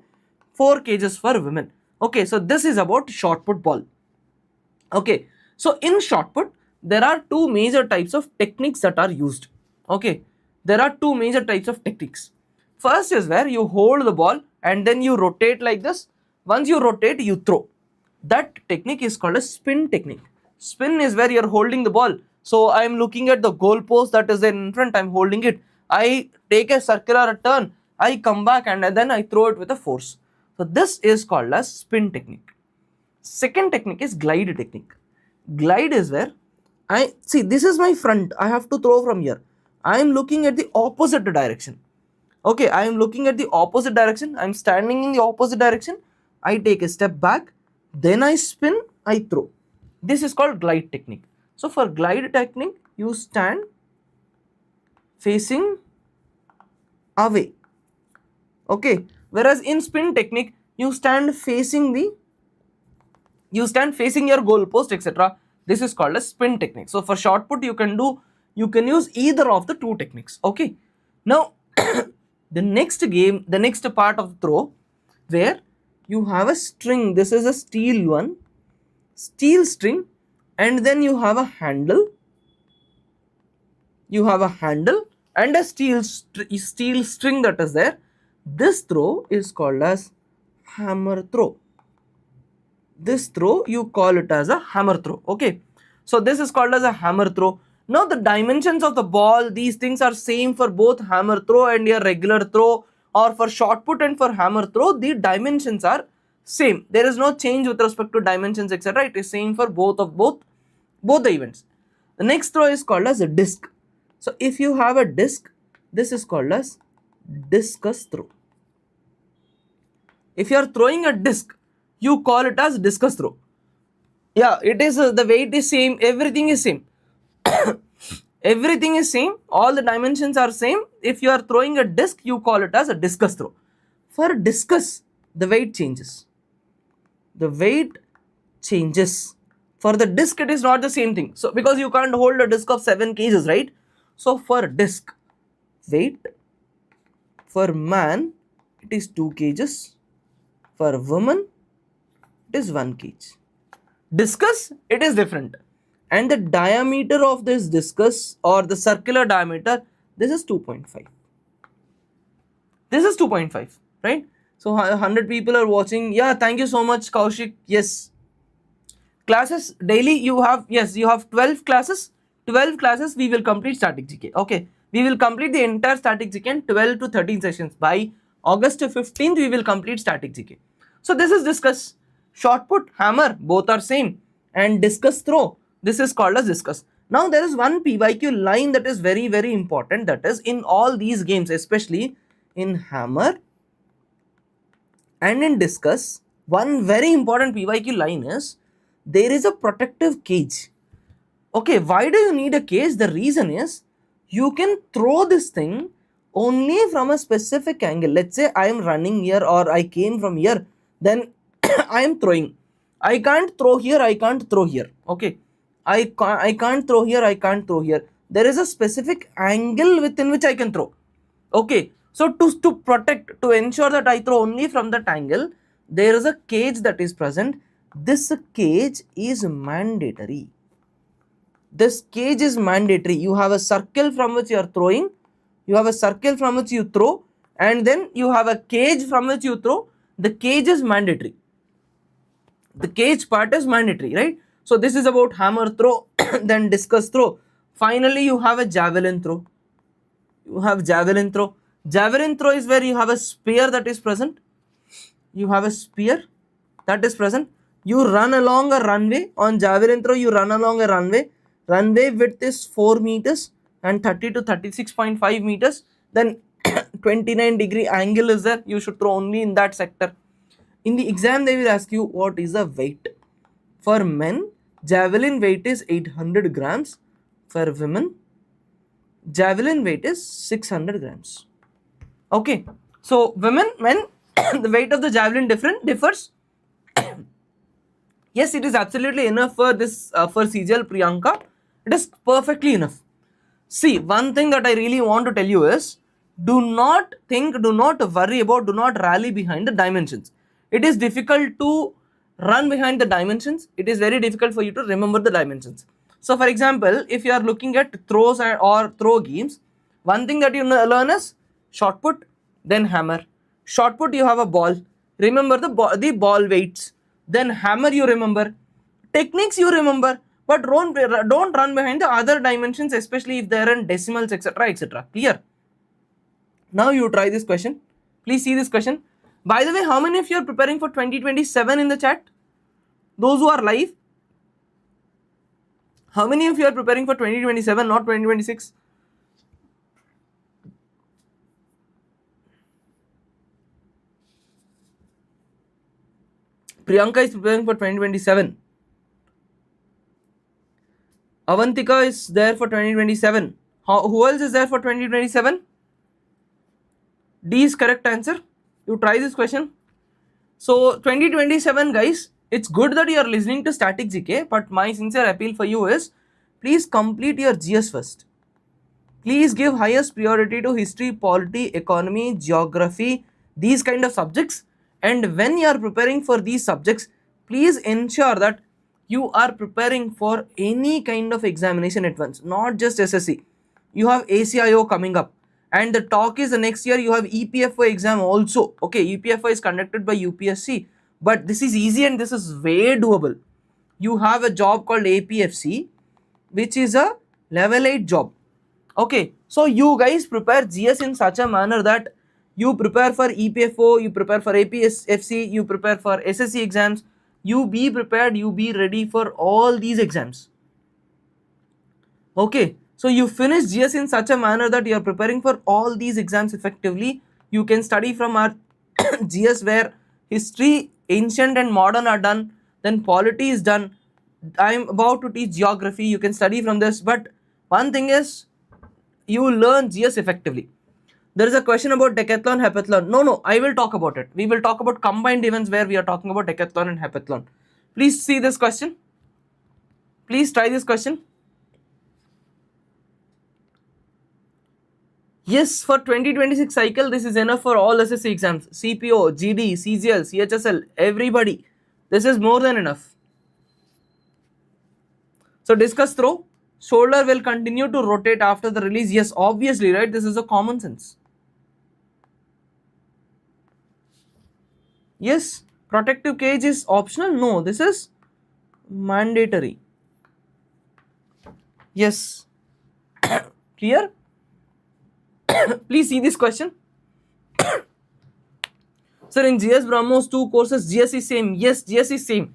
4 kgs for women. Okay, so this is about shot put ball. Okay, so in shot put, there are 2 major types of techniques that are used. Okay, there are 2 major types of techniques. First is where you hold the ball and then you rotate like this. Once you rotate, you throw. That technique is called a spin technique. Spin is where you're holding the ball. So I'm looking at the goal post that is in front, I'm holding it. I take a circular turn, I come back and then I throw it with a force. So this is called as spin technique. Second technique is glide technique. Glide is where this is my front, I have to throw from here. I am looking at the opposite direction. Okay, I am looking at the opposite direction. I am standing in the opposite direction. I take a step back, then I spin, I throw. This is called glide technique. So for glide technique, you stand facing away. Okay, whereas in spin technique, you stand facing your goal post, etc. This is called a spin technique. So for shot put, you can use either of the 2 techniques. Okay, now the next part of the throw, where you have a string. This is a steel string, and then you have a handle. You have a handle and a steel string that is there. This throw is called as hammer throw. This throw, you call it as a hammer throw. Okay, so this is called as a hammer throw. Now the dimensions of the ball, these things are same for both hammer throw and your regular throw, or for shot put and for hammer throw, the dimensions are same. There is no change with respect to dimensions, etc. It is same for both the events. The next throw is called as a disc. So if you have a disc, this is called as discus throw. If you are throwing a disc, you call it as discus throw. Yeah, it is the weight is same, everything is same. Everything is same, all the dimensions are same. If you are throwing a disc, you call it as a discus throw. For discus, the weight changes. The weight changes. For the disc, it is not the same thing. So because you can't hold a disc of 7 kgs, right? So for disc, weight, for man, it is 2 kgs. For woman, it is 1 kg. Discus, it is different. And the diameter of this discus, or the circular diameter, this is 2.5. This is 2.5, right? So 100 people are watching. Yeah, thank you so much, Kaushik. Yes. Classes daily you have, yes, you have 12 classes. 12 classes we will complete static GK. Okay. We will complete the entire static GK in 12 to 13 sessions. By August 15th, we will complete static GK. So this is discuss. Shot put, hammer, both are same. And discus throw. This is called as discus. Now there is one PYQ line that is very, very important. That is in all these games, especially in hammer and in discus, one very important PYQ line is there is a protective cage. Okay, why do you need a cage? The reason is you can throw this thing only from a specific angle. Let's say I am running here or I came from here, then I am throwing. I can't throw here, I can't throw here. Okay, I can't throw here, I can't throw here. There is a specific angle within which I can throw. Okay, so to protect, to ensure that I throw only from that angle, there is a cage that is present. This cage is mandatory. This cage is mandatory. You have a circle from which you are throwing, you have a circle from which you throw, and then you have a cage from which you throw. The cage is mandatory. The cage part is mandatory, right? So this is about hammer throw, then discus throw. Finally, you have a javelin throw. You have javelin throw. Javelin throw is where you have a spear that is present. You have a spear that is present. You run along a runway. On javelin throw, you run along a runway. Runway width is 4 meters and 30 to 36.5 meters. Then 29-degree angle is there. You should throw only in that sector. In the exam, they will ask you what is the weight. For men, javelin weight is 800 grams. For women, javelin weight is 600 grams. Okay, so women, men, the weight of the javelin differs. Yes, it is absolutely enough for this for CGL Priyanka. It is perfectly enough. See, one thing that I really want to tell you is, do not think, do not worry about, do not rally behind the dimensions. It is difficult to run behind the dimensions. It is very difficult for you to remember the dimensions. So for example, if you are looking at throws or throw games, one thing that you learn is shot put, then hammer. Shot put, you have a ball. Remember the ball weights. Then hammer, you remember. Techniques, you remember. But don't run behind the other dimensions, especially if they are in decimals, etc. etc. Clear? Now you try this question. Please see this question. By the way, how many of you are preparing for 2027 in the chat? Those who are live. How many of you are preparing for 2027, not 2026? Priyanka is preparing for 2027. Avantika is there for 2027. Who else is there for 2027? D is correct answer. You try this question. So 2027, guys, it's good that you are listening to static GK, but my sincere appeal for you is, please complete your GS first. Please give highest priority to history, polity, economy, geography, these kind of subjects. And when you are preparing for these subjects, please ensure that you are preparing for any kind of examination at once, not just SSC. You have ACIO coming up, and the talk is the next year you have EPFO exam also. Okay, EPFO is conducted by UPSC, but this is easy and this is way doable. You have a job called APFC, which is a level 8 job. Okay, so you guys prepare GS in such a manner that you prepare for EPFO, you prepare for APFC, you prepare for SSC exams. You be prepared, you be ready for all these exams. Okay, so you finish GS in such a manner that you are preparing for all these exams effectively. You can study from our GS where history, ancient and modern are done, then polity is done. I am about to teach geography, you can study from this, but one thing is, you learn GS effectively. There is a question about decathlon, heptathlon. No, I will talk about it. We will talk about combined events where we are talking about decathlon and heptathlon. Please see this question. Please try this question. Yes, for 2026 cycle, this is enough for all SSC exams. CPO, GD, CGL, CHSL, everybody. This is more than enough. So discus throw. Shoulder will continue to rotate after the release. Yes, obviously, right? This is a common sense. Yes, protective cage is optional. No, this is mandatory. Yes. Clear? Please see this question. Sir, in GS Brahmos 2 courses, GS is same. Yes, GS is same.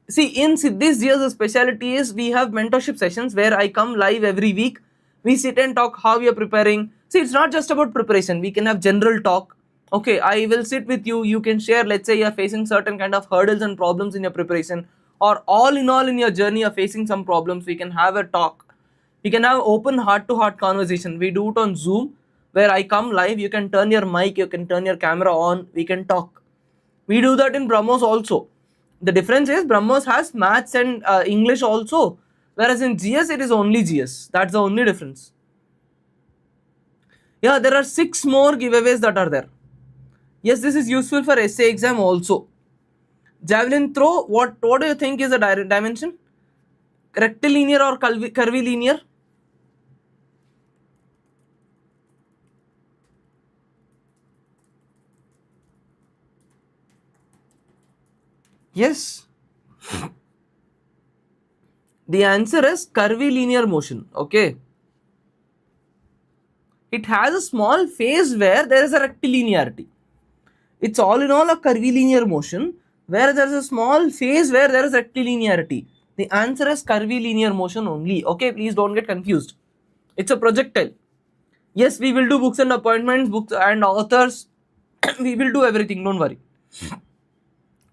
See, in this GS, specialty is we have mentorship sessions where I come live every week. We sit and talk how we are preparing. See, it's not just about preparation. We can have general talk. Okay, I will sit with you. You can share, let's say you are facing certain kind of hurdles and problems in your preparation, or all in your journey you are facing some problems. We can have a talk. We can have open heart-to-heart conversation. We do it on Zoom where I come live. You can turn your mic, you can turn your camera on. We can talk. We do that in Brahmos also. The difference is Brahmos has maths and English also, whereas in GS it is only GS. That's the only difference. Yeah, there are 6 more giveaways that are there. Yes, this is useful for essay exam also. Javelin throw, what do you think is the dimension? Rectilinear or curvilinear? Yes. The answer is curvilinear motion. Okay. It has a small phase where there is a rectilinearity. It's all in all a curvilinear motion where there is a small phase where there is rectilinearity. The answer is curvilinear motion only. Okay, please don't get confused. It's a projectile. Yes, we will do books and appointments, books and authors. We will do everything, don't worry.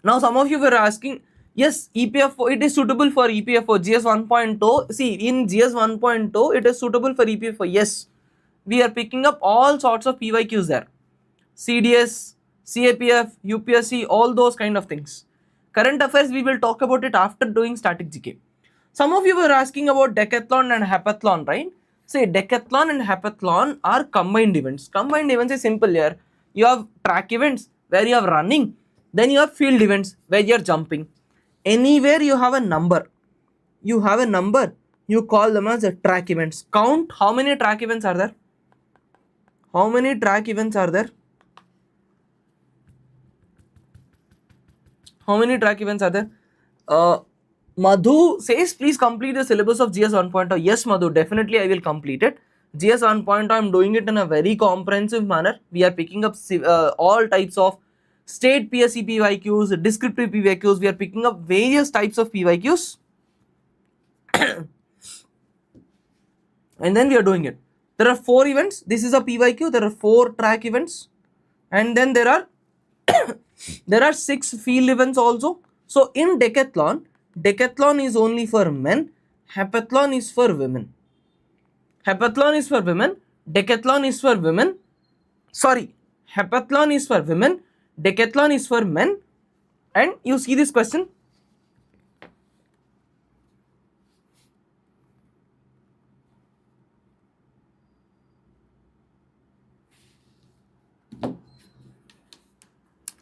Now, some of you were asking, yes, EPFO, it is suitable for EPFO, GS 1.0. See, in GS 1.0, it is suitable for EPFO. Yes, we are picking up all sorts of PYQs there. CDS, CAPF, UPSC, all those kind of things. Current affairs, we will talk about it after doing static GK. Some of you were asking about decathlon and heptathlon, right? Say decathlon and heptathlon are combined events. Combined events is simple here. You have track events where you are running. Then you have field events where you are jumping. Anywhere you have a number. You have a number. You call them as track events. Count how many track events are there. How many track events are there? How many track events are there? Madhu says, please complete the syllabus of GS 1.0. Yes, Madhu, definitely I will complete it. GS 1.0, I am doing it in a very comprehensive manner. We are picking up all types of state PSC PYQs, descriptive PYQs. We are picking up various types of PYQs. And then we are doing it. There are 4 events. This is a PYQ. There are 4 track events. And then there are there are 6 field events also. So in decathlon is only for men, heptathlon is for women. Heptathlon is for women, decathlon is for women. Sorry, heptathlon is for women, decathlon is for men. And you see this question.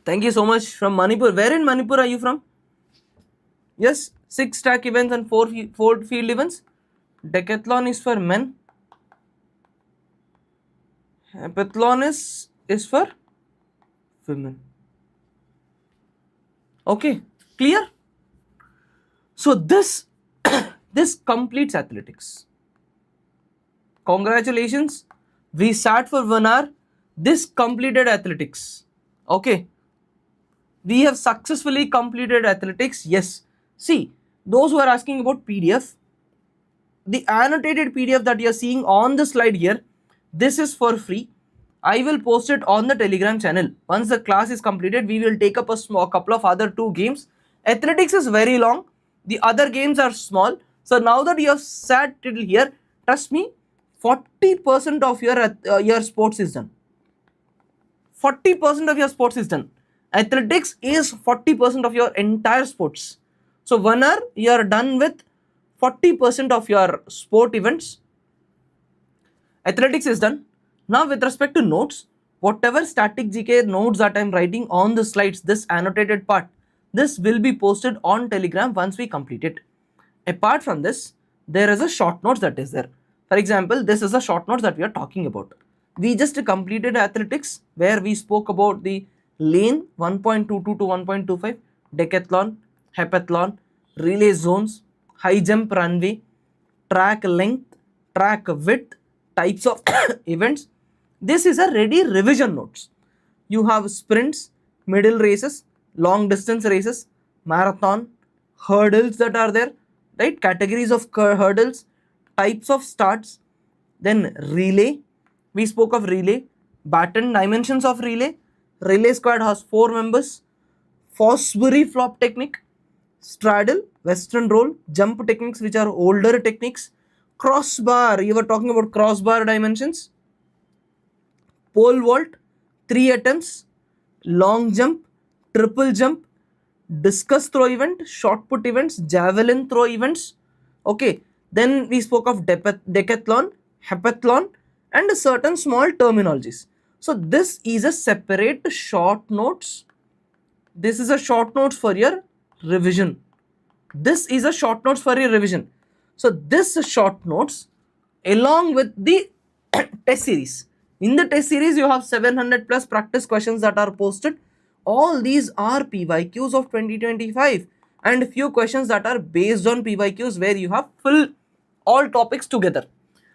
Thank you so much from Manipur. Where in Manipur are you from? Yes, 6 track events and 4 field events. Decathlon is for men. Heptathlon is for women. Okay, clear? So this this completes athletics. Congratulations. We sat for 1 hour. This completed athletics. Okay. We have successfully completed athletics. Yes. See, those who are asking about PDF, the annotated PDF that you are seeing on the slide here, this is for free. I will post it on the Telegram channel. Once the class is completed, we will take up a couple of other 2 games. Athletics is very long. The other games are small. So now that you have sat till here, trust me, 40% of your sports is done. 40% of your sports is done. Athletics is 40% of your entire sports. So 1 hour you are done with 40% of your sport events. Athletics is done. Now with respect to notes, whatever static GK notes that I am writing on the slides, this annotated part, this will be posted on Telegram once we complete it. Apart from this, there is a short notes that is there. For example, this is a short notes that we are talking about. We just completed athletics where we spoke about the lane 1.22 to 1.25, decathlon, heptathlon, relay zones, high jump runway, track length, track width, types of events. This is a ready revision notes. You have sprints, middle races, long distance races, marathon, hurdles that are there, right? Categories of hurdles, types of starts, then relay. We spoke of relay, baton, dimensions of relay. Relay squad has 4 members. Fosbury flop technique, straddle, western roll, jump techniques which are older techniques, crossbar, you were talking about crossbar dimensions, pole vault, 3 attempts, long jump, triple jump, discus throw event, shot put events, javelin throw events. Okay, then we spoke of decathlon, heptathlon, and certain small terminologies. So this is a separate short notes. This is a short notes for your revision. This is a short notes for your revision. So this short notes along with the test series. In the test series, you have 700 plus practice questions that are posted. All these are PYQs of 2025 and few questions that are based on PYQs where you have full all topics together.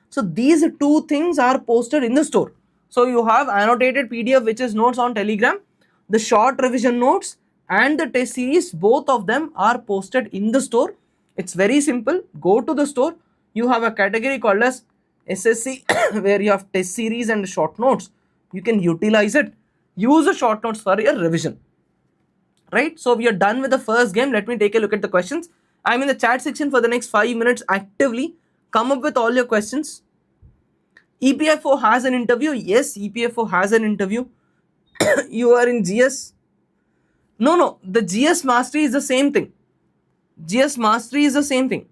So these two things are posted in the store. So you have annotated PDF which is notes on Telegram, the short revision notes and the test series, both of them are posted in the store. It's very simple. Go to the store. You have a category called as SSC where you have test series and short notes. You can utilize it. Use the short notes for your revision. Right? So we are done with the first game. Let me take a look at the questions. I'm in the chat section for the next 5 minutes actively. Come up with all your questions. EPFO has an interview. Yes, EPFO has an interview. You are in GS. No, the GS mastery is the same thing. GS mastery is the same thing.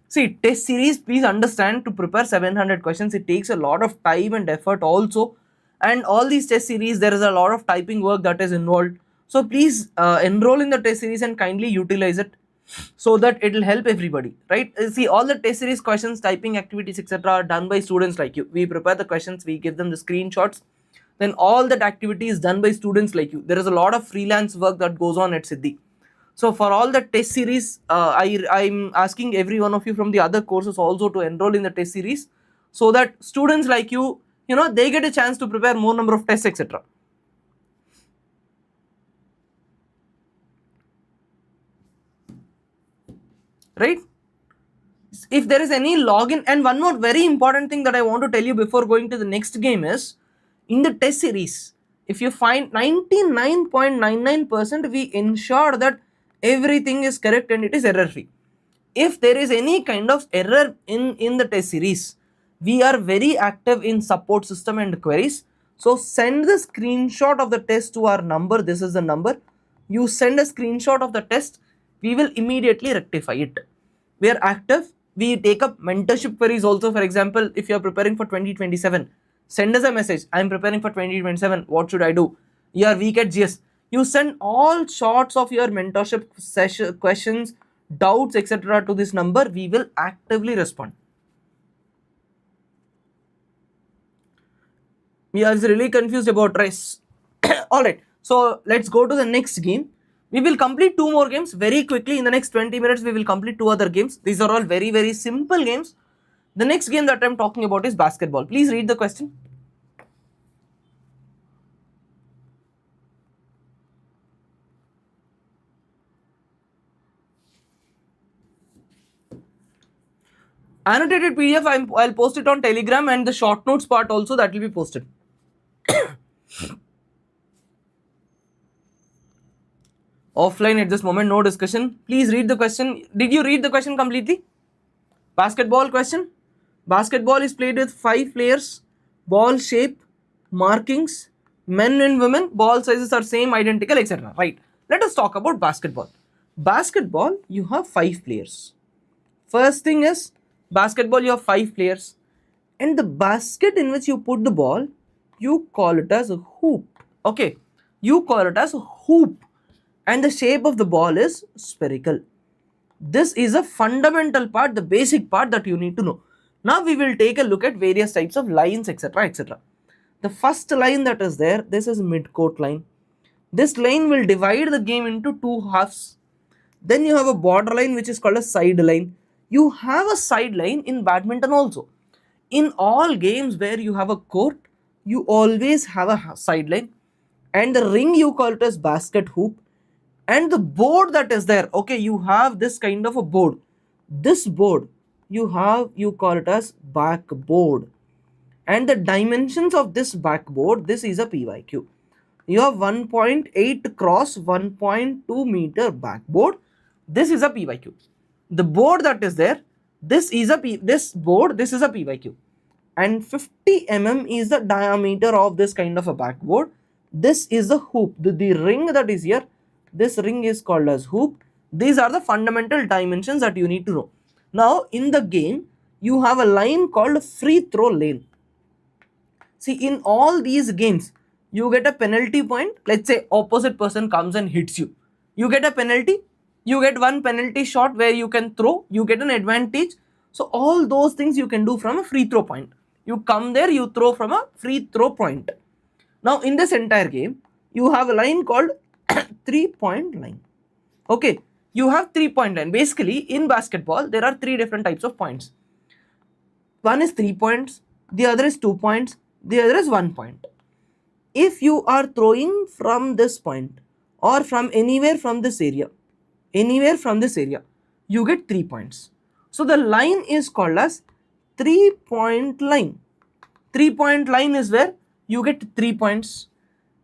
See, test series, please understand, to prepare 700 questions, it takes a lot of time and effort also. And all these test series, there is a lot of typing work that is involved. So please enroll in the test series and kindly utilize it so that it will help everybody, right? See, all the test series questions, typing activities, etc. are done by students like you. We prepare the questions, we give them the screenshots. Then all that activity is done by students like you. There is a lot of freelance work that goes on at Siddhi. So for all the test series, I'm asking every one of you from the other courses also to enroll in the test series so that students like you, they get a chance to prepare more number of tests, etc. Right? If there is any login, and one more very important thing that I want to tell you before going to the next game is, in the test series, if you find 99.99%, we ensure that everything is correct and it is error free. If there is any kind of error in the test series, we are very active in support system and queries. So send the screenshot of the test to our number. This is the number. You send a screenshot of the test, we will immediately rectify it. We are active. We take up mentorship queries also. For example, if you are preparing for 2027, send us a message. I am preparing for 2027. What should I do? You are weak at GS. You send all sorts of your mentorship session questions, doubts, etc. to this number. We will actively respond. We are really confused about race. Alright, so let's go to the next game. We will complete 2 more games very quickly. In the next 20 minutes, we will complete 2 other games. These are all very, very simple games. The next game that I'm talking about is basketball. Please read the question. Annotated PDF, I'll post it on Telegram, and the short notes part also, that will be posted. Offline at this moment, no discussion. Please read the question. Did you read the question completely? Basketball question. Basketball is played with 5 players. Ball shape, markings, men and women, ball sizes are same, identical, etc. Right. Let us talk about basketball. Basketball, you have 5 players. First thing is, basketball, you have 5 players. And the basket in which you put the ball, you call it as a hoop. Okay. You call it as a hoop. And the shape of the ball is spherical. This is a fundamental part, the basic part that you need to know. Now we will take a look at various types of lines, etc., etc. The first line that is there, this is midcourt line. This line will divide the game into two halves. Then you have a border line which is called a sideline. You have a sideline in badminton also. In all games where you have a court, you always have a sideline, and the ring you call it as basket hoop, and the board that is there. Okay, you have this kind of a board. This board you call it as backboard, and the dimensions of this backboard, this is a PYQ. You have 1.8 cross 1.2 meter backboard. This is a PYQ. The board that is there, this is a PYQ, and 50 mm is the diameter of this kind of a backboard. This is the hoop. The ring that is here, this ring is called as hoop. These are the fundamental dimensions that you need to know. Now in the game, you have a line called free throw lane. See, in all these games, you get a penalty point. Let's say opposite person comes and hits you. You get a penalty. You get one penalty shot where you can throw. You get an advantage. So all those things you can do from a free throw point. You come there, you throw from a free throw point. Now in this entire game, you have a line called 3-point line. Okay, you have 3-point line. Basically, in basketball, there are three different types of points. One is 3 points, the other is 2 points, the other is 1 point. If you are throwing from this point or from anywhere from this area, you get 3 points. So the line is called as 3-point line. 3-point line is where you get 3 points.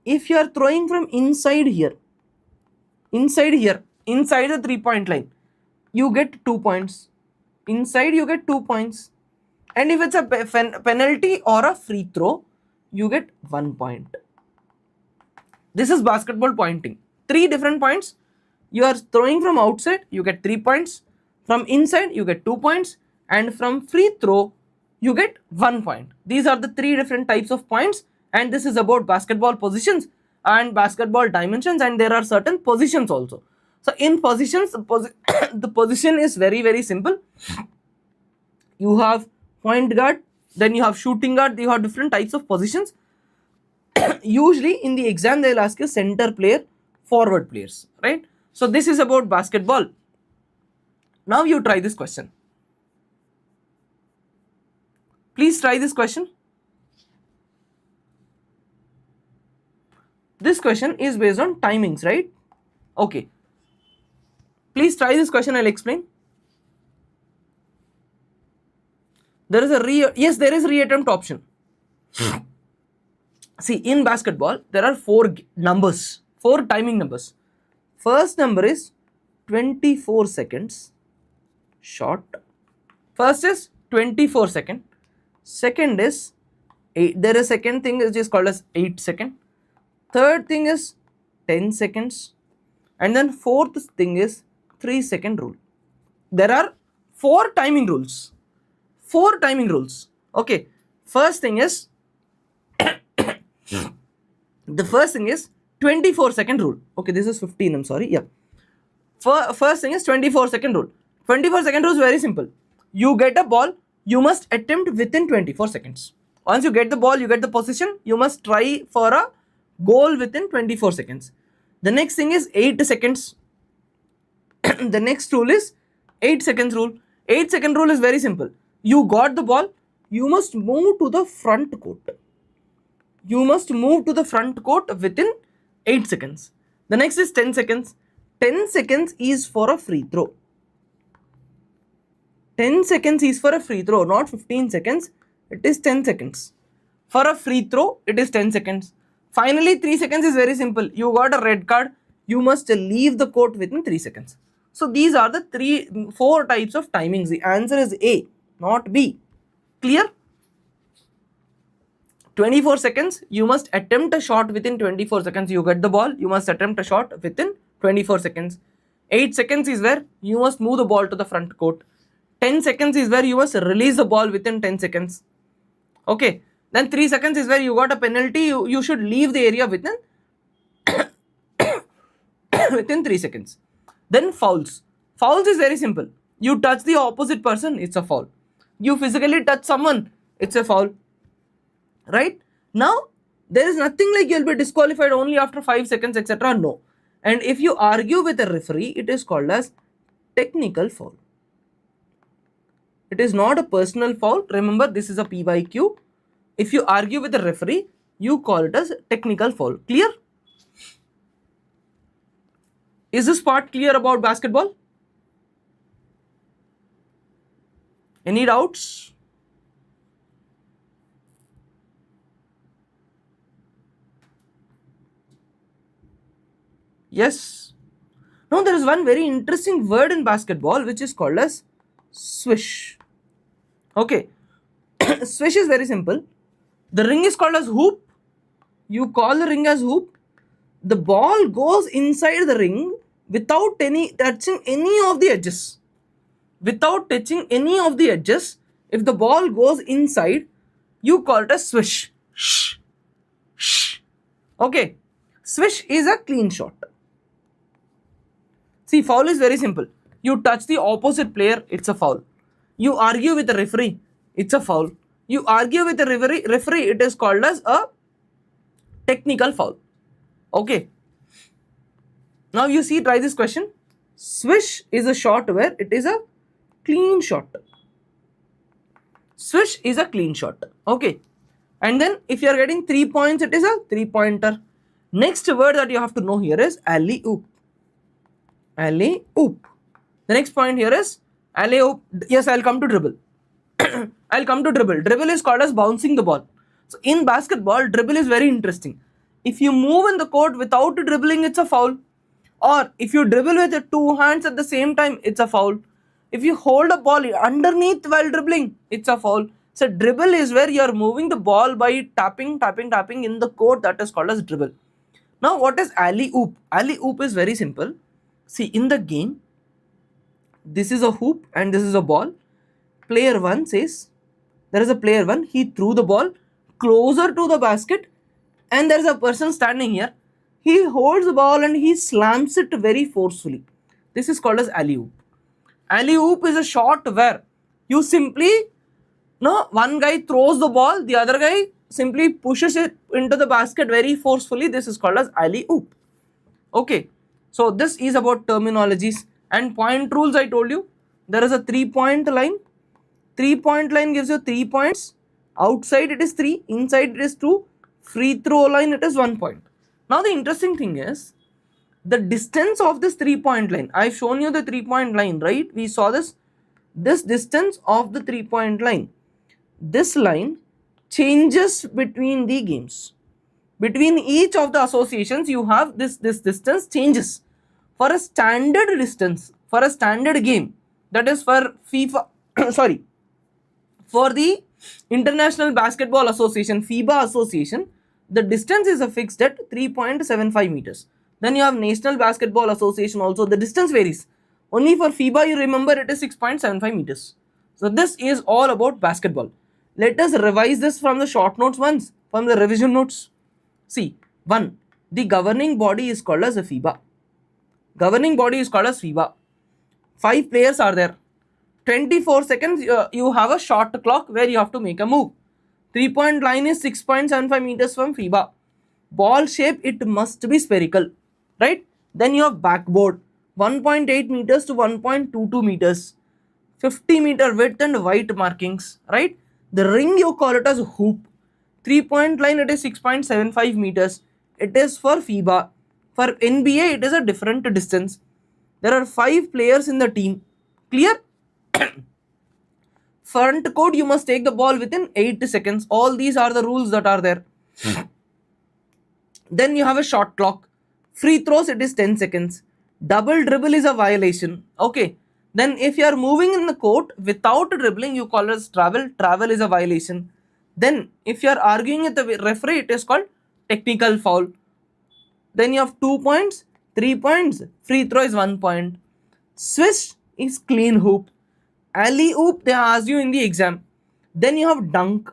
If you are throwing from inside the 3-point line, you get 2 points. Inside you get 2 points. And if it's a penalty or a free throw, you get 1 point. This is basketball pointing. 3 different points. You are throwing from outside, you get 3 points. From inside, you get 2 points. And from free throw, you get 1 point. These are the 3 different types of points. And this is about basketball positions and basketball dimensions. And there are certain positions also. So in positions, the position is very, very simple. You have point guard, then you have shooting guard. You have different types of positions. Usually in the exam, they will ask you center player, forward players, right? So this is about basketball. Now you try this question. Please try this question. This question is based on timings, right? Okay. Please try this question, I'll explain. There is a there is reattempt option. See, in basketball, there are 4 timing numbers. First number is 24 seconds shot. First is 24 second. Second is 8. There is second thing which is called as 8 second. Third thing is 10 seconds. And then fourth thing is 3 second rule. There are 4 timing rules. 4 timing rules. Okay. First thing is the first thing is 24 second rule. Okay, this is 15. I'm sorry. Yeah. First thing is 24 second rule. 24 second rule is very simple. You get a ball, you must attempt within 24 seconds. Once you get the ball, you get the position, you must try for a goal within 24 seconds. The next thing is 8 seconds. The next rule is 8 seconds rule. 8 second rule is very simple. You got the ball, you must move to the front court. You must move to the front court within 8 seconds. The next is 10 seconds. 10 seconds is for a free throw. 10 seconds is for a free throw, not 15 seconds. It is 10 seconds. For a free throw, it is 10 seconds. Finally, 3 seconds is very simple. You got a red card. You must leave the court within 3 seconds. So these are the 4 types of timings. The answer is A, not B. Clear? 24 seconds, you must attempt a shot within 24 seconds. You get the ball, you must attempt a shot within 24 seconds. 8 seconds is where you must move the ball to the front court. 10 seconds is where you must release the ball within 10 seconds. Okay. Then 3 seconds is where you got a penalty. You should leave the area within within 3 seconds. Then fouls. Fouls is very simple. You touch the opposite person, it's a foul. You physically touch someone, it's a foul. Right? Now, There is nothing like you'll be disqualified only after 5 seconds, etc. No. And if you argue with a referee, it is called as technical foul. It is not a personal foul. Remember, this is a PYQ. If you argue with the referee, you call it as technical foul. Clear? Is this part clear about basketball? Any doubts? Yes. Now there is one very interesting word in basketball which is called as swish. Okay. Swish is very simple. The ring is called as hoop. You call the ring as hoop. The ball goes inside the ring without touching any of the edges. Without touching any of the edges, if the ball goes inside, you call it a swish. Shh. Shh. Okay. Swish is a clean shot. See, foul is very simple. You touch the opposite player, it's a foul. You argue with the referee, it's a foul. You argue with the referee, it is called as a technical foul. Okay. Now you see, try this question. Swish is a shot where it is a clean shot. Swish is a clean shot. Okay. And then if you are getting 3 points, it is a 3-pointer. Next word that you have to know here is alley-oop. Alley-oop. The next point here is alley-oop. Yes, I'll come to dribble. I'll come to dribble. Dribble is called as bouncing the ball. So in basketball, dribble is very interesting. If you move in the court without dribbling, it's a foul. Or if you dribble with your 2 hands at the same time, it's a foul. If you hold a ball underneath while dribbling, it's a foul. So dribble is where you are moving the ball by tapping in the court. That is called as dribble. Now what is alley-oop? Alley-oop is very simple. See, in the game, this is a hoop and this is a ball. Player 1 says, there is a player 1, he threw the ball closer to the basket and there is a person standing here. He holds the ball and he slams it very forcefully. This is called as alley-oop. Alley-oop is a shot where you simply, one guy throws the ball, the other guy simply pushes it into the basket very forcefully. This is called as alley-oop. Okay. So this is about terminologies and point rules. I told you there is a 3-point line. 3-point line gives you 3 points. Outside it is 3, inside it is 2. Free throw line it is 1 point. Now the interesting thing is the distance of this 3-point line. I've shown you the 3-point line, right? We saw this distance of the 3-point line. This line changes between the games. Between each of the associations, you have this distance changes. For a standard distance, for a standard game, that is for FIFA, sorry, for the International Basketball Association, FIBA Association, the distance is fixed at 3.75 meters. Then you have National Basketball Association also, the distance varies. Only for FIBA, you remember it is 6.75 meters. So this is all about basketball. Let us revise this from the short notes once, from the revision notes. See, 1. The governing body is called as a FIBA. Governing body is called as FIBA. 5 players are there. 24 seconds you have a shot clock where you have to make a move. 3-point line is 6.75 meters from FIBA. Ball shape, it must be spherical, right? Then you have backboard, 1.8 meters to 1.22 meters. 50 meter width and white markings, right? The ring, you call it as hoop. 3-point line, it is 6.75 meters. It is for FIBA. For NBA, it is a different distance. There are 5 players in the team. Clear? Front court, you must take the ball within 8 seconds. All these are the rules that are there. Then you have a shot clock. Free throws, it is 10 seconds. Double dribble is a violation. Okay. Then if you are moving in the court without dribbling, you call it as travel. Travel is a violation. Then if you are arguing with the referee, it is called technical foul. Then you have 2 points, 3 points. Free throw is 1 point. Swish is clean hoop. Alley-oop, they ask you in the exam. Then you have dunk.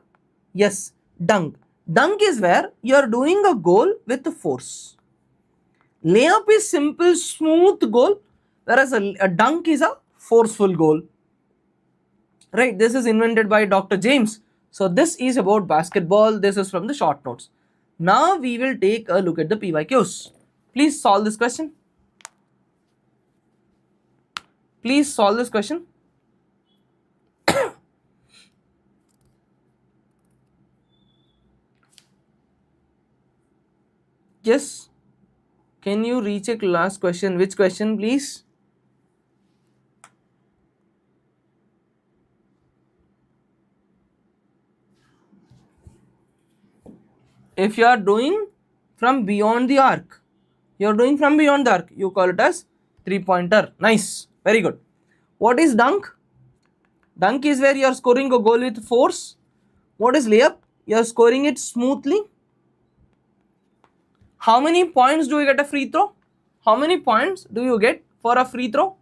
Yes, dunk. Dunk is where you are doing a goal with force. Layup is simple, smooth goal, whereas a dunk is a forceful goal. Right, this is invented by Dr. James. So this is about basketball. This is from the short notes. Now we will take a look at the PYQs. Please solve this question. Please solve this question. Yes. Can you recheck last question? Which question, please? If you are doing from beyond the arc, you are doing from beyond the arc, you call it as 3-pointer. Nice. Very good. What is dunk? Dunk is where you are scoring a goal with force. What is layup? You are scoring it smoothly. How many points do you get a free throw? How many points do you get for a free throw?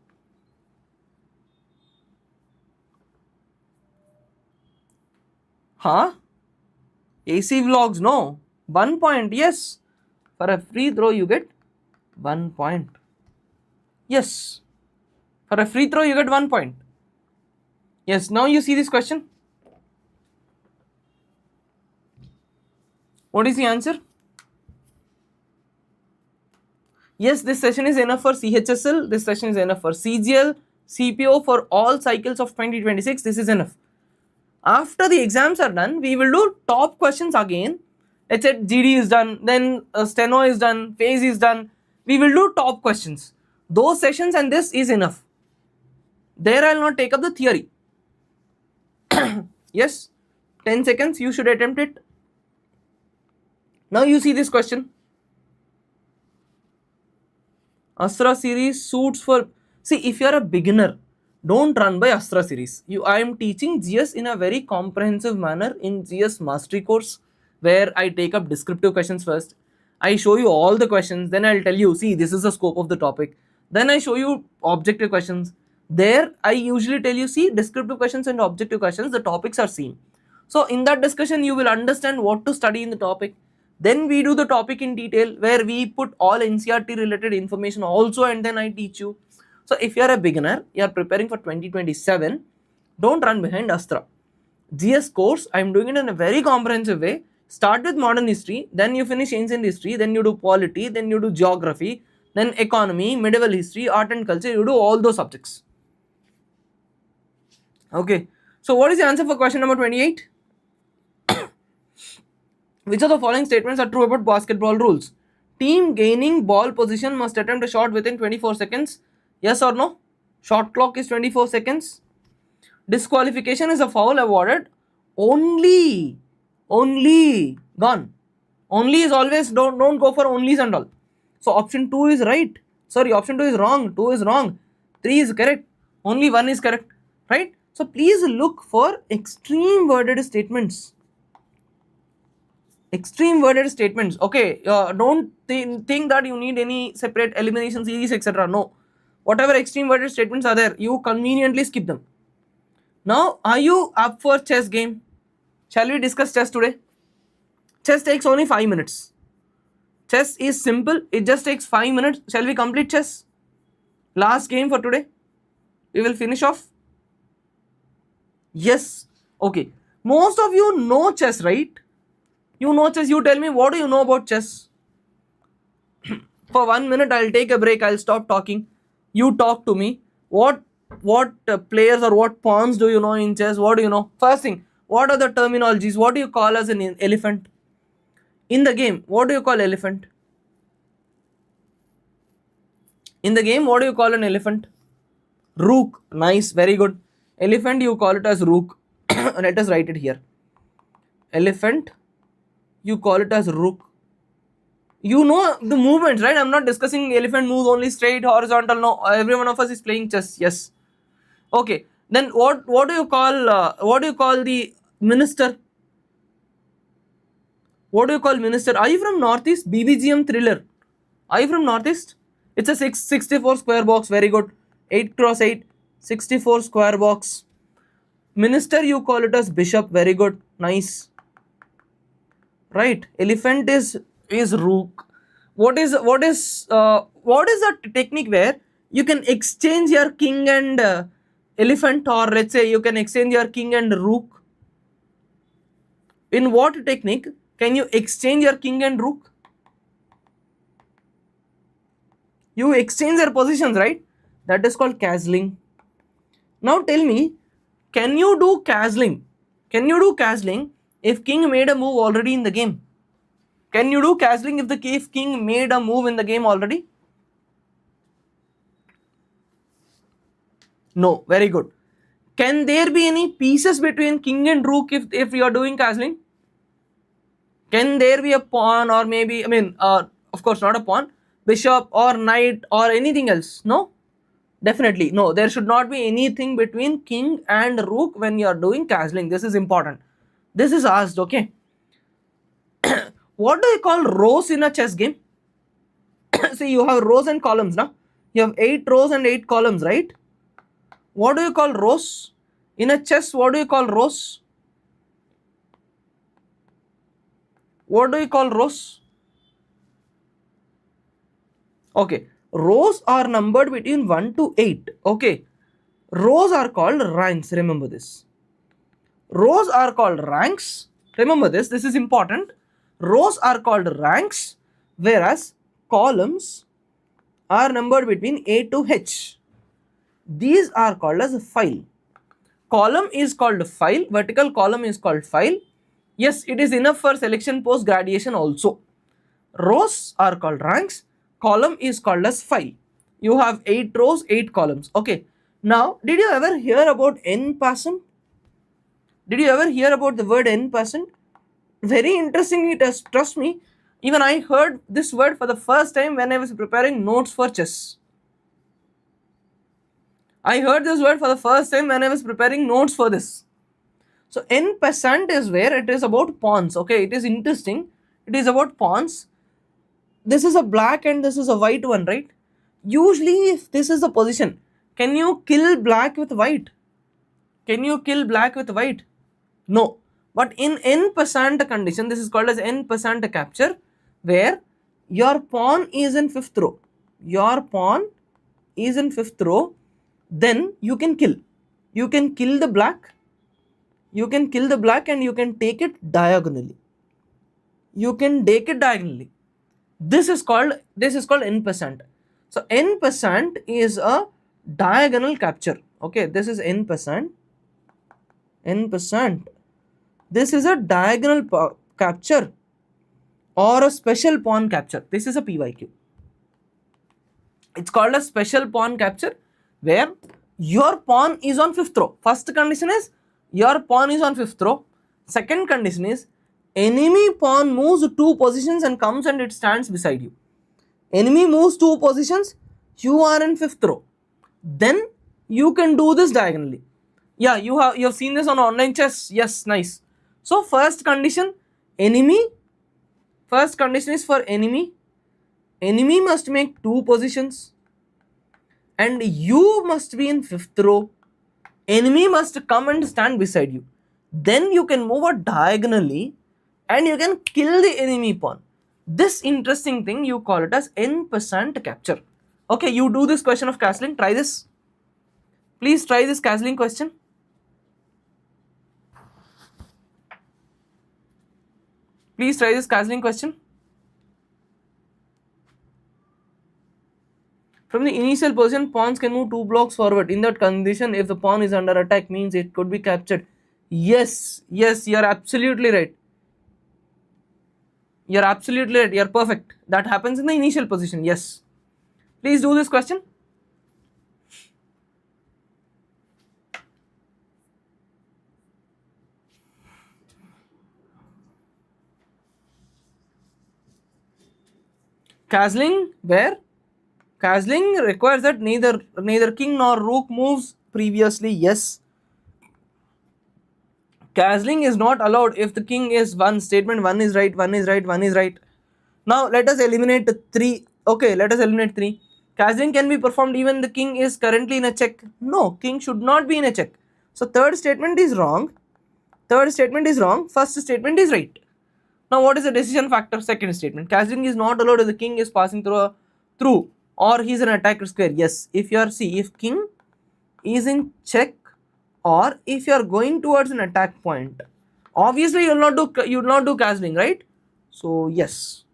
Huh? AC vlogs, no. 1 point, yes. For a free throw, you get 1 point. Yes. For a free throw, you get 1 point. Yes, now you see this question. What is the answer? Yes, this session is enough for CHSL. This session is enough for CGL, CPO for all cycles of 2026. This is enough. After the exams are done, we will do top questions again. Let's say GD is done, then steno is done, phase is done. We will do top questions. Those sessions and this is enough. There I will not take up the theory. Yes, 10 seconds, you should attempt it. Now you see this question. Astra series suits for, see, if you are a beginner, don't run by Astra series. I am teaching GS in a very comprehensive manner in GS mastery course, where I take up descriptive questions first. I show you all the questions, then I'll tell you, see, this is the scope of the topic. Then I show you objective questions. There I usually tell you, see, descriptive questions and objective questions, the topics are same. So in that discussion, you will understand what to study in the topic. Then we do the topic in detail, where we put all NCERT related information also, and then I teach you. So if you are a beginner, you are preparing for 2027, don't run behind Astra. GS course, I am doing it in a very comprehensive way. Start with modern history, then you finish ancient history, then you do polity, then you do geography, then economy, medieval history, art and culture, you do all those subjects. Okay, so what is the answer for question number 28? Which of the following statements are true about basketball rules? Team gaining ball position must attempt a shot within 24 seconds. Yes or no? Shot clock is 24 seconds. Disqualification is a foul awarded only gone. Only is always, don't go for onlys and all. So option 2 is right. Sorry, option 2 is wrong. 2 is wrong. 3 is correct. Only 1 is correct. Right? So please look for extreme worded statements. Extreme worded statements. Okay, don't think that you need any separate elimination series, etc. No. Whatever extreme worded statements are there, you conveniently skip them. Now, are you up for chess game? Shall we discuss chess today? Chess takes only 5 minutes. Chess is simple. It just takes 5 minutes. Shall we complete chess? Last game for today. We will finish off. Yes. Okay. Most of you know chess, right? You know chess. You tell me, what do you know about chess? For 1 minute, I'll take a break. I'll stop talking. You talk to me. What players or what pawns do you know in chess? What do you know? First thing, what are the terminologies? What do you call as an elephant? In the game, what do you call elephant? In the game, what do you call an elephant? Rook. Nice, very good. Elephant, you call it as rook. Let us write it here. Elephant, you call it as rook. You know the movements, right? I'm not discussing elephant moves only straight, horizontal. No, every one of us is playing chess. Yes. Okay. Then what do you call the minister? What do you call minister? Are you from Northeast? BBGM thriller. Are you from Northeast? It's a 64 square box. Very good. 8x8. 64 square box. Minister, you call it as bishop. Very good. Nice. Right. Elephant is rook. What is that technique where you can exchange your king and elephant, or let's say you can exchange your king and rook? In what technique Can you exchange your king and rook? You exchange their positions, right? That is called castling. Now tell me, can you do castling? Can you do castling if king made a move already in the game? Can you do castling if the king made a move in the game already? No. Very good. Can there be any pieces between king and rook if you are doing castling? Can there be a pawn, or maybe, of course not a pawn, bishop or knight or anything else? No? Definitely no. There should not be anything between king and rook when you are doing castling. This is important. This is asked, okay? What do you call rows in a chess game? See, you have rows and columns, now. You have 8 rows and 8 columns, right? What do you call rows? In a chess, what do you call rows? What do you call rows? Okay, rows are numbered between 1 to 8. Okay, rows are called ranks. Remember this. Rows are called ranks. Remember this. This is important. Rows are called ranks, whereas columns are numbered between A to H. These are called as a file. Column is called file. Vertical column is called file. Yes, it is enough for selection post gradation also. Rows are called ranks. Column is called as file. You have 8 rows, 8 columns. Okay. Now, did you ever hear about n percent? Did you ever hear about the word n percent? Very interesting it is. Trust me. Even I heard this word for the first time when I was preparing notes for chess. I heard this word for the first time when I was preparing notes for this. So n percent is where it is about pawns. Okay, it is interesting. It is about pawns. This is a black and this is a white one, right? Usually if this is the position, can you kill black with white? Can you kill black with white? No. But in n percent condition, this is called as n percent capture, where your pawn is in 5th row. Your pawn is in 5th row. Then you can kill. You can kill the black. You can kill the black and you can take it diagonally. You can take it diagonally. This is called n percent. So n percent is a diagonal capture. Okay, this is n percent. N percent. This is a diagonal capture or a special pawn capture. This is a PYQ. It's called a special pawn capture, where your pawn is on 5th row. First condition is your pawn is on 5th row. Second condition is enemy pawn moves 2 positions and comes and it stands beside you. Enemy moves 2 positions, you are in 5th row. Then you can do this diagonally. Yeah, you have seen this on online chess. Yes, nice. So first condition, enemy. First condition is for enemy. Enemy must make 2 positions. And you must be in 5th row. Enemy must come and stand beside you. Then you can move it diagonally and you can kill the enemy pawn. This interesting thing, you call it as n percent capture. Okay, you do this question of castling. Try this. Please try this castling question. Please try this castling question. From the initial position, pawns can move 2 blocks forward. In that condition, if the pawn is under attack, means it could be captured. Yes, yes, you are absolutely right. You are absolutely right. You are perfect. That happens in the initial position. Yes. Please do this question. Castling, where? Castling requires that neither king nor rook moves previously. Yes. Castling is not allowed if the king is one statement, one is right, one is right, one is right. Now let us eliminate 3. Okay, let us eliminate 3. Castling can be performed even the king is currently in a check. No, king should not be in a check. So third statement is wrong. Third statement is wrong. First statement is right. Now what is the decision factor? Second statement. Castling is not allowed if the king is passing through or he is an attacker square. Yes, if king is in check or if you are going towards an attack point, obviously you will not do castling, right? So yes,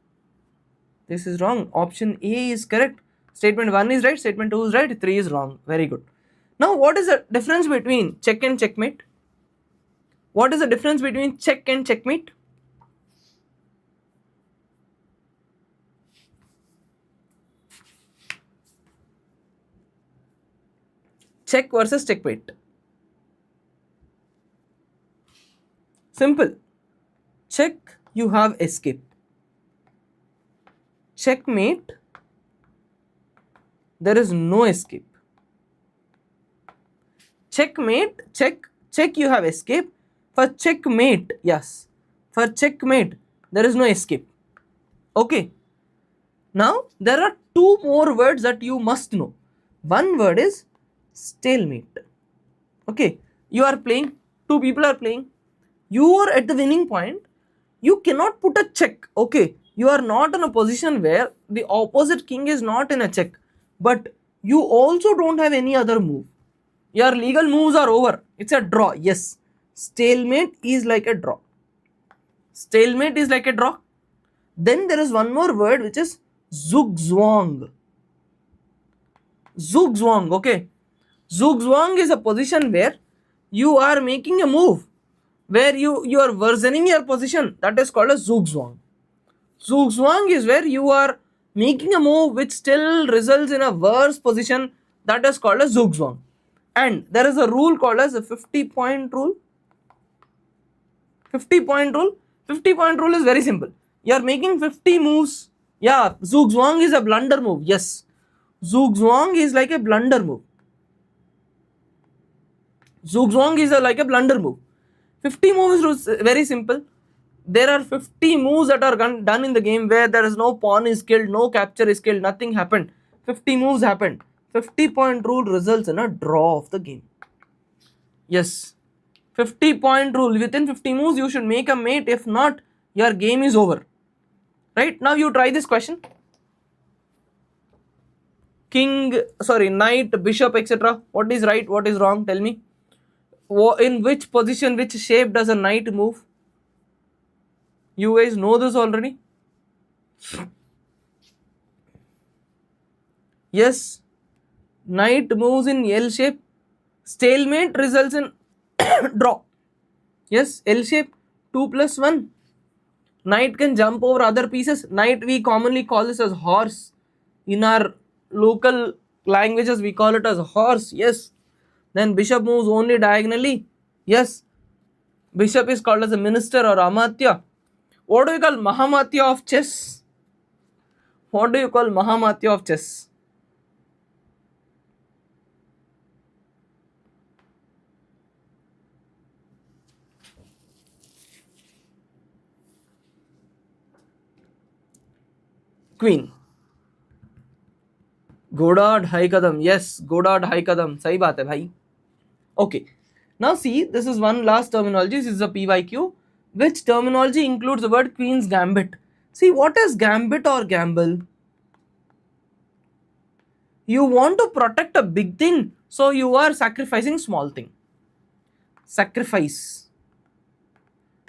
this is wrong. Option A is correct. Statement 1 is right, statement 2 is right, 3 is wrong. Very good. Now what is the difference between check and checkmate? What is the difference between check and checkmate? Check versus checkmate. Simple. Check, you have escape. Checkmate, there is no escape. Checkmate, check you have escape. For checkmate, yes. For checkmate, there is no escape. Okay. Now, there are two more words that you must know. One word is stalemate. Okay. You are playing, two people are playing. You are at the winning point. You cannot put a check. Okay. You are not in a position where the opposite king is not in a check. But you also don't have any other move. Your legal moves are over. It's a draw. Yes. Stalemate is like a draw. Stalemate is like a draw. Then there is one more word which is zugzwang. Zugzwang. Okay. Zugzwang is a position where you are making a move where you are worsening your position. That is called a zugzwang. Zugzwang is where you are making a move which still results in a worse position. That is called a zugzwang. And there is a rule called as a 50-point rule. 50-point rule. 50-point rule is very simple. You are making 50 moves. Yeah, zugzwang is a blunder move. Yes. Zugzwang is like a blunder move. Zugzwang is like a blunder move. 50 moves is very simple. There are 50 moves that are done in the game where there is no pawn is killed, no capture is killed, nothing happened. 50 moves happened. 50-point rule results in a draw of the game. Yes. 50-point rule. Within 50 moves, you should make a mate. If not, your game is over. Right? Now you try this question. Knight, bishop, etc. What is right? What is wrong? Tell me. In which position, which shape does a knight move? You guys know this already? Yes. Knight moves in L shape. Stalemate results in draw. Yes, L shape, 2 plus 1. Knight can jump over other pieces. Knight, we commonly call this as horse. In our local languages, we call it as horse. Yes. Then bishop moves only diagonally. Yes. Bishop is called as a minister or amatya. What do you call Mahamatya of chess? What do you call Mahamatya of chess? Queen. घोड़ा ढाई कदम. Yes, घोड़ा ढाई कदम. सही बात है भाई. Okay. Now see, this is one last terminology. This is a PYQ. Which terminology includes the word Queen's Gambit? See, what is gambit or gamble? You want to protect a big thing, so you are sacrificing small thing. Sacrifice.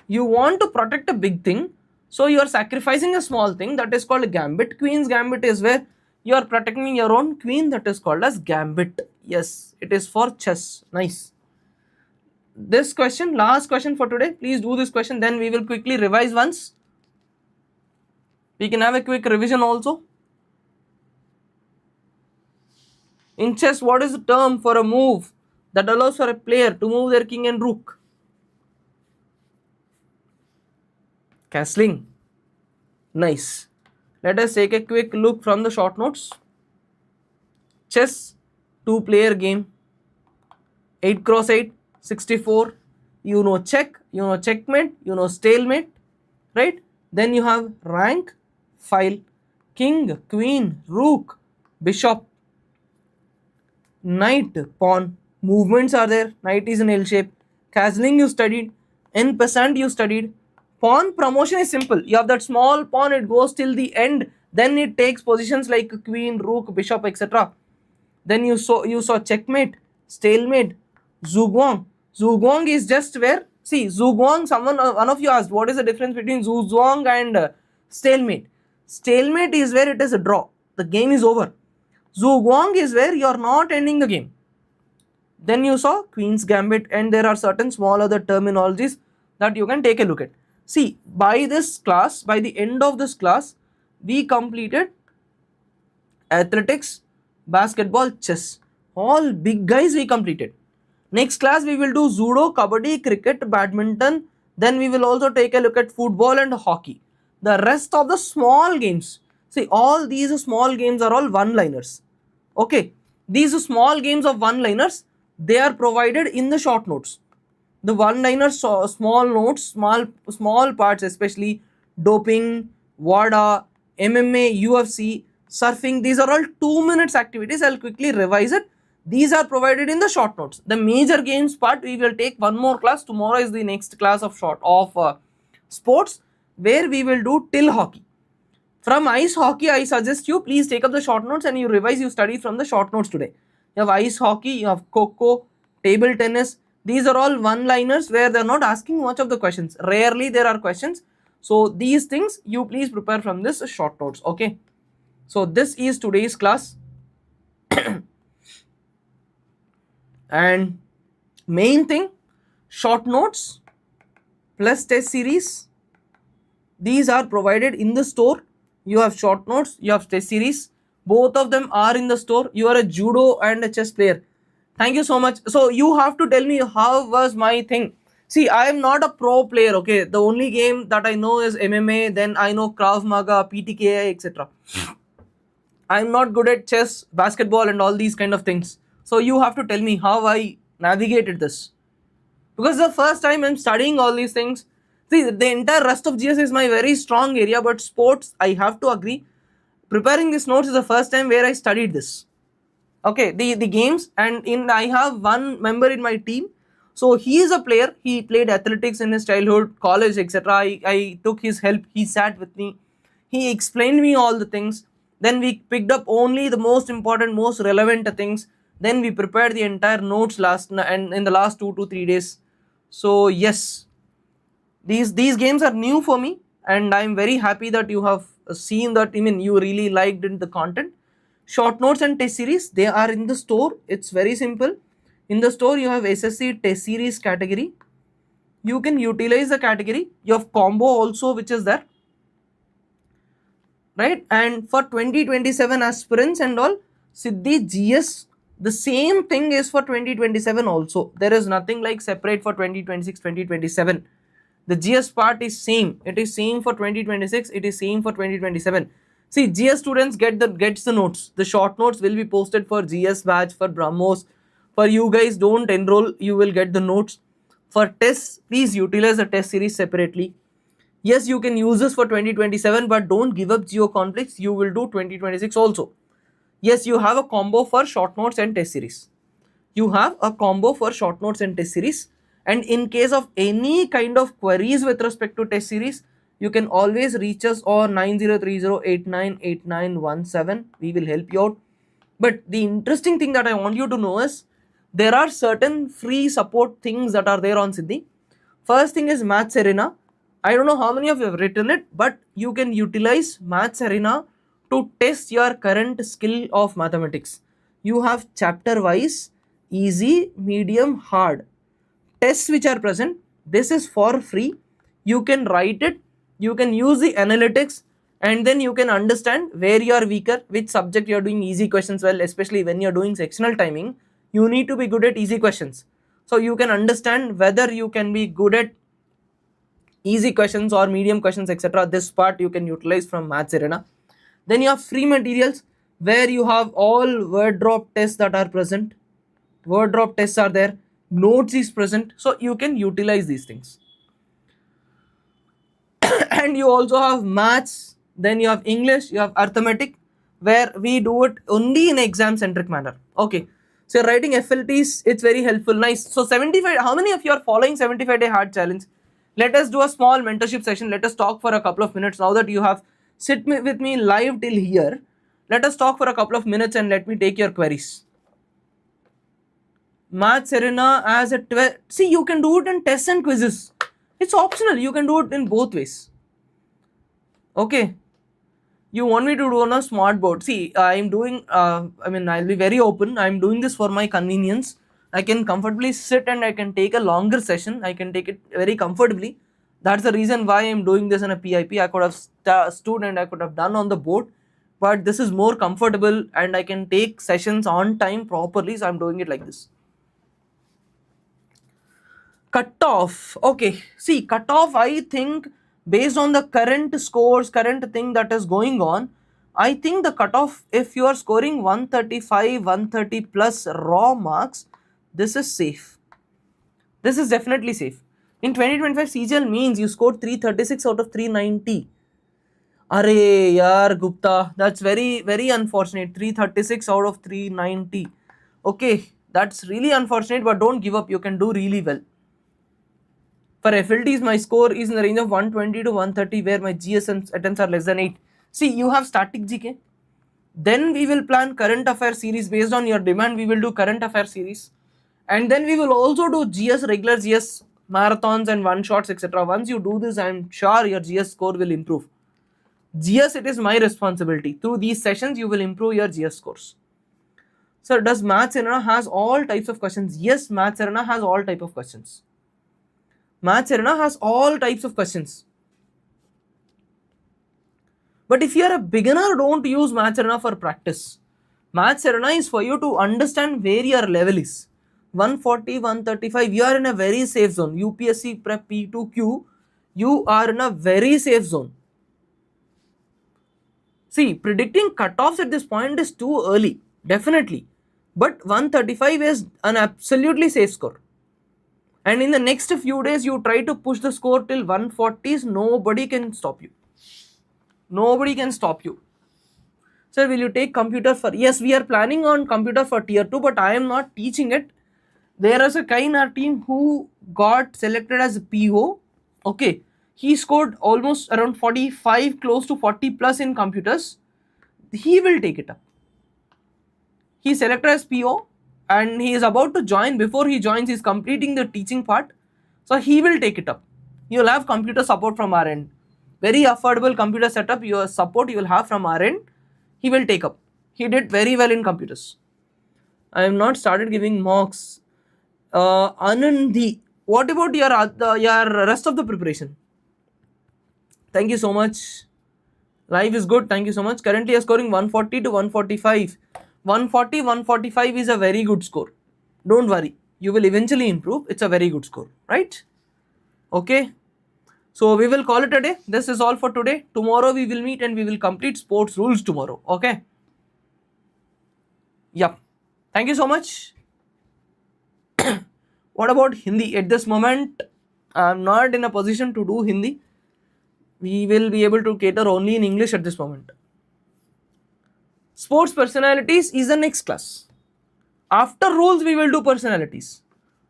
You want to protect a big thing, so you are sacrificing a small thing. That is called a gambit. Queen's Gambit is where you are protecting your own queen. That is called as gambit. Yes, it is for chess. Nice. This question, last question for today. Please do this question, then we will quickly revise once. We can have a quick revision also. In chess, what is the term for a move that allows for a player to move their king and rook? Castling. Nice. Let us take a quick look from the short notes. Chess, 2-player game. 8x8, 64. You know check, you know checkmate, you know stalemate, right? Then you have rank, file, king, queen, rook, bishop, knight, pawn. Movements are there. Knight is in L shape. Castling you studied. En passant you studied. Pawn promotion is simple. You have that small pawn, it goes till the end. Then it takes positions like queen, rook, bishop, etc. Then you saw checkmate, stalemate, zugzwang. Zugzwang is just where, see, zugzwang, one of you asked what is the difference between zugzwang and Stalemate. Stalemate is where it is a draw. The game is over. Zugong is where you are not ending the game. Then you saw Queen's Gambit, and there are certain small other terminologies that you can take a look at. See, by this class, by the end of this class, we completed athletics, basketball, chess. All big guys we completed. Next class we will do judo, kabaddi, cricket, badminton. Then we will also take a look at football and hockey. The rest of the small games. See, all these small games are all one-liners. Okay, these small games of one-liners, they are provided in the short notes. The one-liners, small notes, small parts, especially doping, WADA, MMA, UFC, surfing. These are all 2 minutes activities. I'll quickly revise it. These are provided in the short notes. The major games part we will take one more class. Tomorrow is the next class of sports, where we will do till hockey. From ice hockey, I suggest you please take up the short notes and you revise, you study from the short notes today. You have ice hockey, you have kho-kho, table tennis. These are all one-liners where they are not asking much of the questions. Rarely there are questions. So these things you please prepare from this short notes. Okay. So this is today's class. And main thing, short notes plus test series. These are provided in the store. You have short notes, you have test series. Both of them are in the store. You are a judo and a chess player. Thank you so much. So you have to tell me how was my thing. See, I am not a pro player, okay. The only game that I know is MMA, then I know Krav Maga, PTKI, etc. I am not good at chess, basketball and all these kind of things. So you have to tell me how I navigated this. Because the first time I'm studying all these things. See, the entire rest of GS is my very strong area, but sports, I have to agree, preparing these notes is the first time where I studied this. Okay, the games, and I have one member in my team. So he is a player. He played athletics in his childhood, college, etc. I took his help. He sat with me. He explained me all the things. Then we picked up only the most important, most relevant things. Then we prepared the entire notes in the last 2 to 3 days. So yes, these games are new for me, and I'm very happy that you have seen that. I mean, you really liked the content. Short notes and test series, they are in the store. It's very simple. In the store, you have SSC test series category. You can utilize the category. You have combo also, which is there, right? And for 2027 aspirants and all, Siddhi GS, the same thing is for 2027 also. There is nothing like separate for 2026, 2027. The GS part is same. It is same for 2026. It is same for 2027. See, GS students gets the notes. The short notes will be posted for GS batch, for BrahMos. For you guys, don't enroll. You will get the notes. For tests, please utilize the test series separately. Yes, you can use this for 2027, but don't give up geo conflicts. You will do 2026 also. Yes, you have a combo for short notes and test series. You have a combo for short notes and test series. And in case of any kind of queries with respect to test series, you can always reach us on 9030898917. We will help you out. But the interesting thing that I want you to know is there are certain free support things that are there on Siddhi. First thing is Maths Arena. I don't know how many of you have written it, but you can utilize Maths Arena to test your current skill of mathematics. You have chapter wise, easy, medium, hard tests which are present. This is for free. You can write it, you can use the analytics, and then you can understand where you are weaker, which subject you are doing easy questions well. Especially when you are doing sectional timing, you need to be good at easy questions. So you can understand whether you can be good at easy questions or medium questions, etc. This part you can utilize from Maths Arena. Then you have free materials where you have all word drop tests that are present. Word drop tests are there. Notes is present, so you can utilize these things. And you also have maths, then you have English, you have arithmetic, where we do it only in exam centric manner. Okay, so writing FLTs, it's very helpful. Nice. So 75, how many of you are following 75-day hard challenge? Let us do a small mentorship session. Let us talk for a couple of minutes. Now that you have sit with me live till here, let us talk for a couple of minutes and let me take your queries. Maths Arena as a see, you can do it in tests and quizzes. It's optional. You can do it in both ways. Okay, you want me to do on a smart board. See, I'm doing, I'll be very open. I'm doing this for my convenience. I can comfortably sit and I can take a longer session. I can take it very comfortably. That's the reason why I'm doing this in a PIP. I could have stood and I could have done on the board, but this is more comfortable and I can take sessions on time properly. So I'm doing it like this. Cutoff. Okay, see, cutoff, I think based on the current scores, current thing that is going on, I think the cutoff, if you are scoring 135, 130 plus raw marks, this is safe. This is definitely safe. In 2025, CGL means you scored 336 out of 390. Arey yaar Gupta, that's very unfortunate. 336 out of 390. Okay, that's really unfortunate, but don't give up. You can do really well. For FLTs, my score is in the range of 120 to 130, where my GS attempts are less than 8. See, you have static GK. Then we will plan current affair series based on your demand. We will do current affair series. And then we will also do GS, regular GS, marathons and one shots, etc. Once you do this, I'm sure your GS score will improve. GS, it is my responsibility. Through these sessions, you will improve your GS scores. Sir, does Maths Arena has all types of questions? Yes, Maths Arena has all type of questions. Maths Arena has all types of questions. But if you are a beginner, don't use Maths Arena for practice. Maths Arena is for you to understand where your level is. 140, 135, you are in a very safe zone. UPSC Prep P2Q, you are in a very safe zone. See, predicting cutoffs at this point is too early, definitely. But 135 is an absolutely safe score. And in the next few days, you try to push the score till 140s, nobody can stop you. Nobody can stop you. Sir, will you take computer for? Yes, we are planning on computer for tier 2, but I am not teaching it. There is a guy in our team who got selected as a PO. Okay, he scored almost around 45, close to 40 plus in computers. He will take it up. He selected as PO and he is about to join. Before he joins, he is completing the teaching part. So he will take it up. You will have computer support from our end. Very affordable computer setup, your support you will have from our end. He will take up. He did very well in computers. I have not started giving mocks. Anandi, what about your rest of the preparation? Thank you so much. Live is good. Thank you so much. Currently, you are scoring 140 to 145. 140, 145 is a very good score. Don't worry. You will eventually improve. It's a very good score, right? Okay. So we will call it a day. This is all for today. Tomorrow we will meet and we will complete sports rules tomorrow. Okay. Yep. Thank you so much. What about Hindi? At this moment, I'm not in a position to do Hindi. We will be able to cater only in English at this moment. Sports personalities is the next class. After rules, we will do personalities.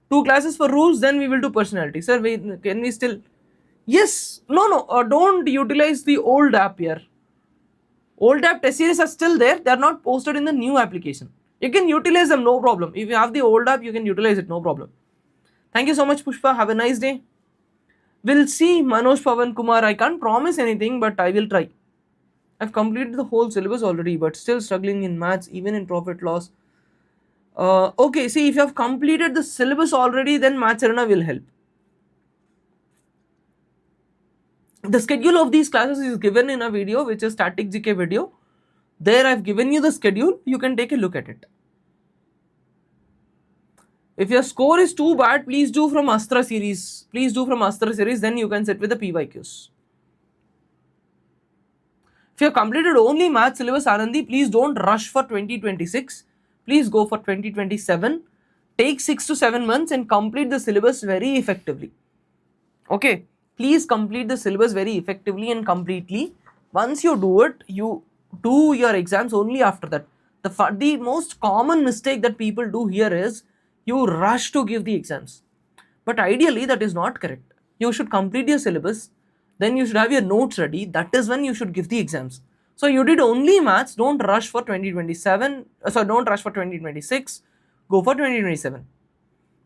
2 classes for rules, then we will do personalities. Sir, can we still? Yes. No. Don't utilize the old app here. Old app test series are still there. They are not posted in the new application. You can utilize them, no problem. If you have the old app, you can utilize it, no problem. Thank you so much, Pushpa. Have a nice day. We'll see, Manoj Pavan Kumar. I can't promise anything, but I will try. I've completed the whole syllabus already, but still struggling in maths, even in profit loss. Okay, see, if you have completed the syllabus already, then Maths Arena will help. The schedule of these classes is given in a video, which is static GK video. There I've given you the schedule. You can take a look at it. If your score is too bad, please do from Astra series. Then you can sit with the PYQs. If you have completed only math syllabus Anandi, please don't rush for 2026. Please go for 2027. Take 6 to 7 months and complete the syllabus very effectively. Okay. Please complete the syllabus very effectively and completely. Once you do it, you do your exams only after that. The most common mistake that people do here is you rush to give the exams. But ideally, that is not correct. You should complete your syllabus. Then you should have your notes ready. That is when you should give the exams. So you did only maths. Don't rush for 2027. Don't rush for 2026. Go for 2027.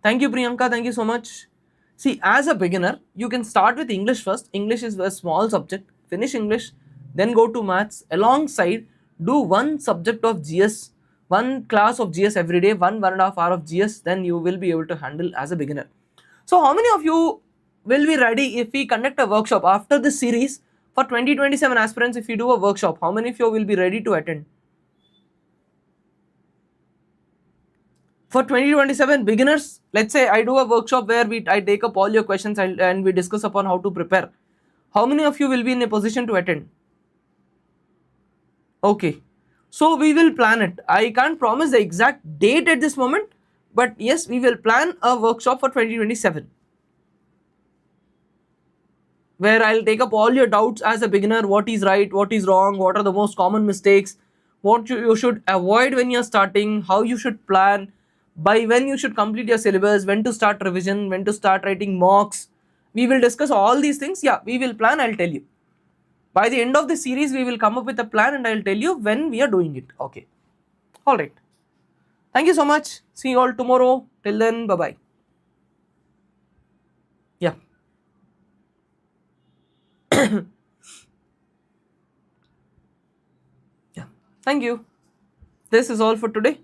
Thank you, Priyanka. Thank you so much. See, as a beginner, you can start with English first. English is a small subject. Finish English. then go to maths, alongside do one subject of GS, one class of GS every day, 1.5 hour of GS, then you will be able to handle as a beginner. So how many of you will be ready if we conduct a workshop after this series for 2027 aspirants? If you do a workshop, how many of you will be ready to attend? For 2027 beginners, let's say I do a workshop where I take up all your questions and we discuss upon how to prepare. How many of you will be in a position to attend? Okay, so we will plan it. I can't promise the exact date at this moment, but yes, we will plan a workshop for 2027 where I'll take up all your doubts as a beginner. What is right, what is wrong, what are the most common mistakes, what you should avoid when you're starting, how you should plan, by when you should complete your syllabus, when to start revision, when to start writing mocks. We will discuss all these things. Yeah, we will plan, I'll tell you. By the end of the series, we will come up with a plan and I'll tell you when we are doing it. Okay. Alright. Thank you so much. See you all tomorrow. Till then, bye-bye. Yeah. Yeah. Thank you. This is all for today.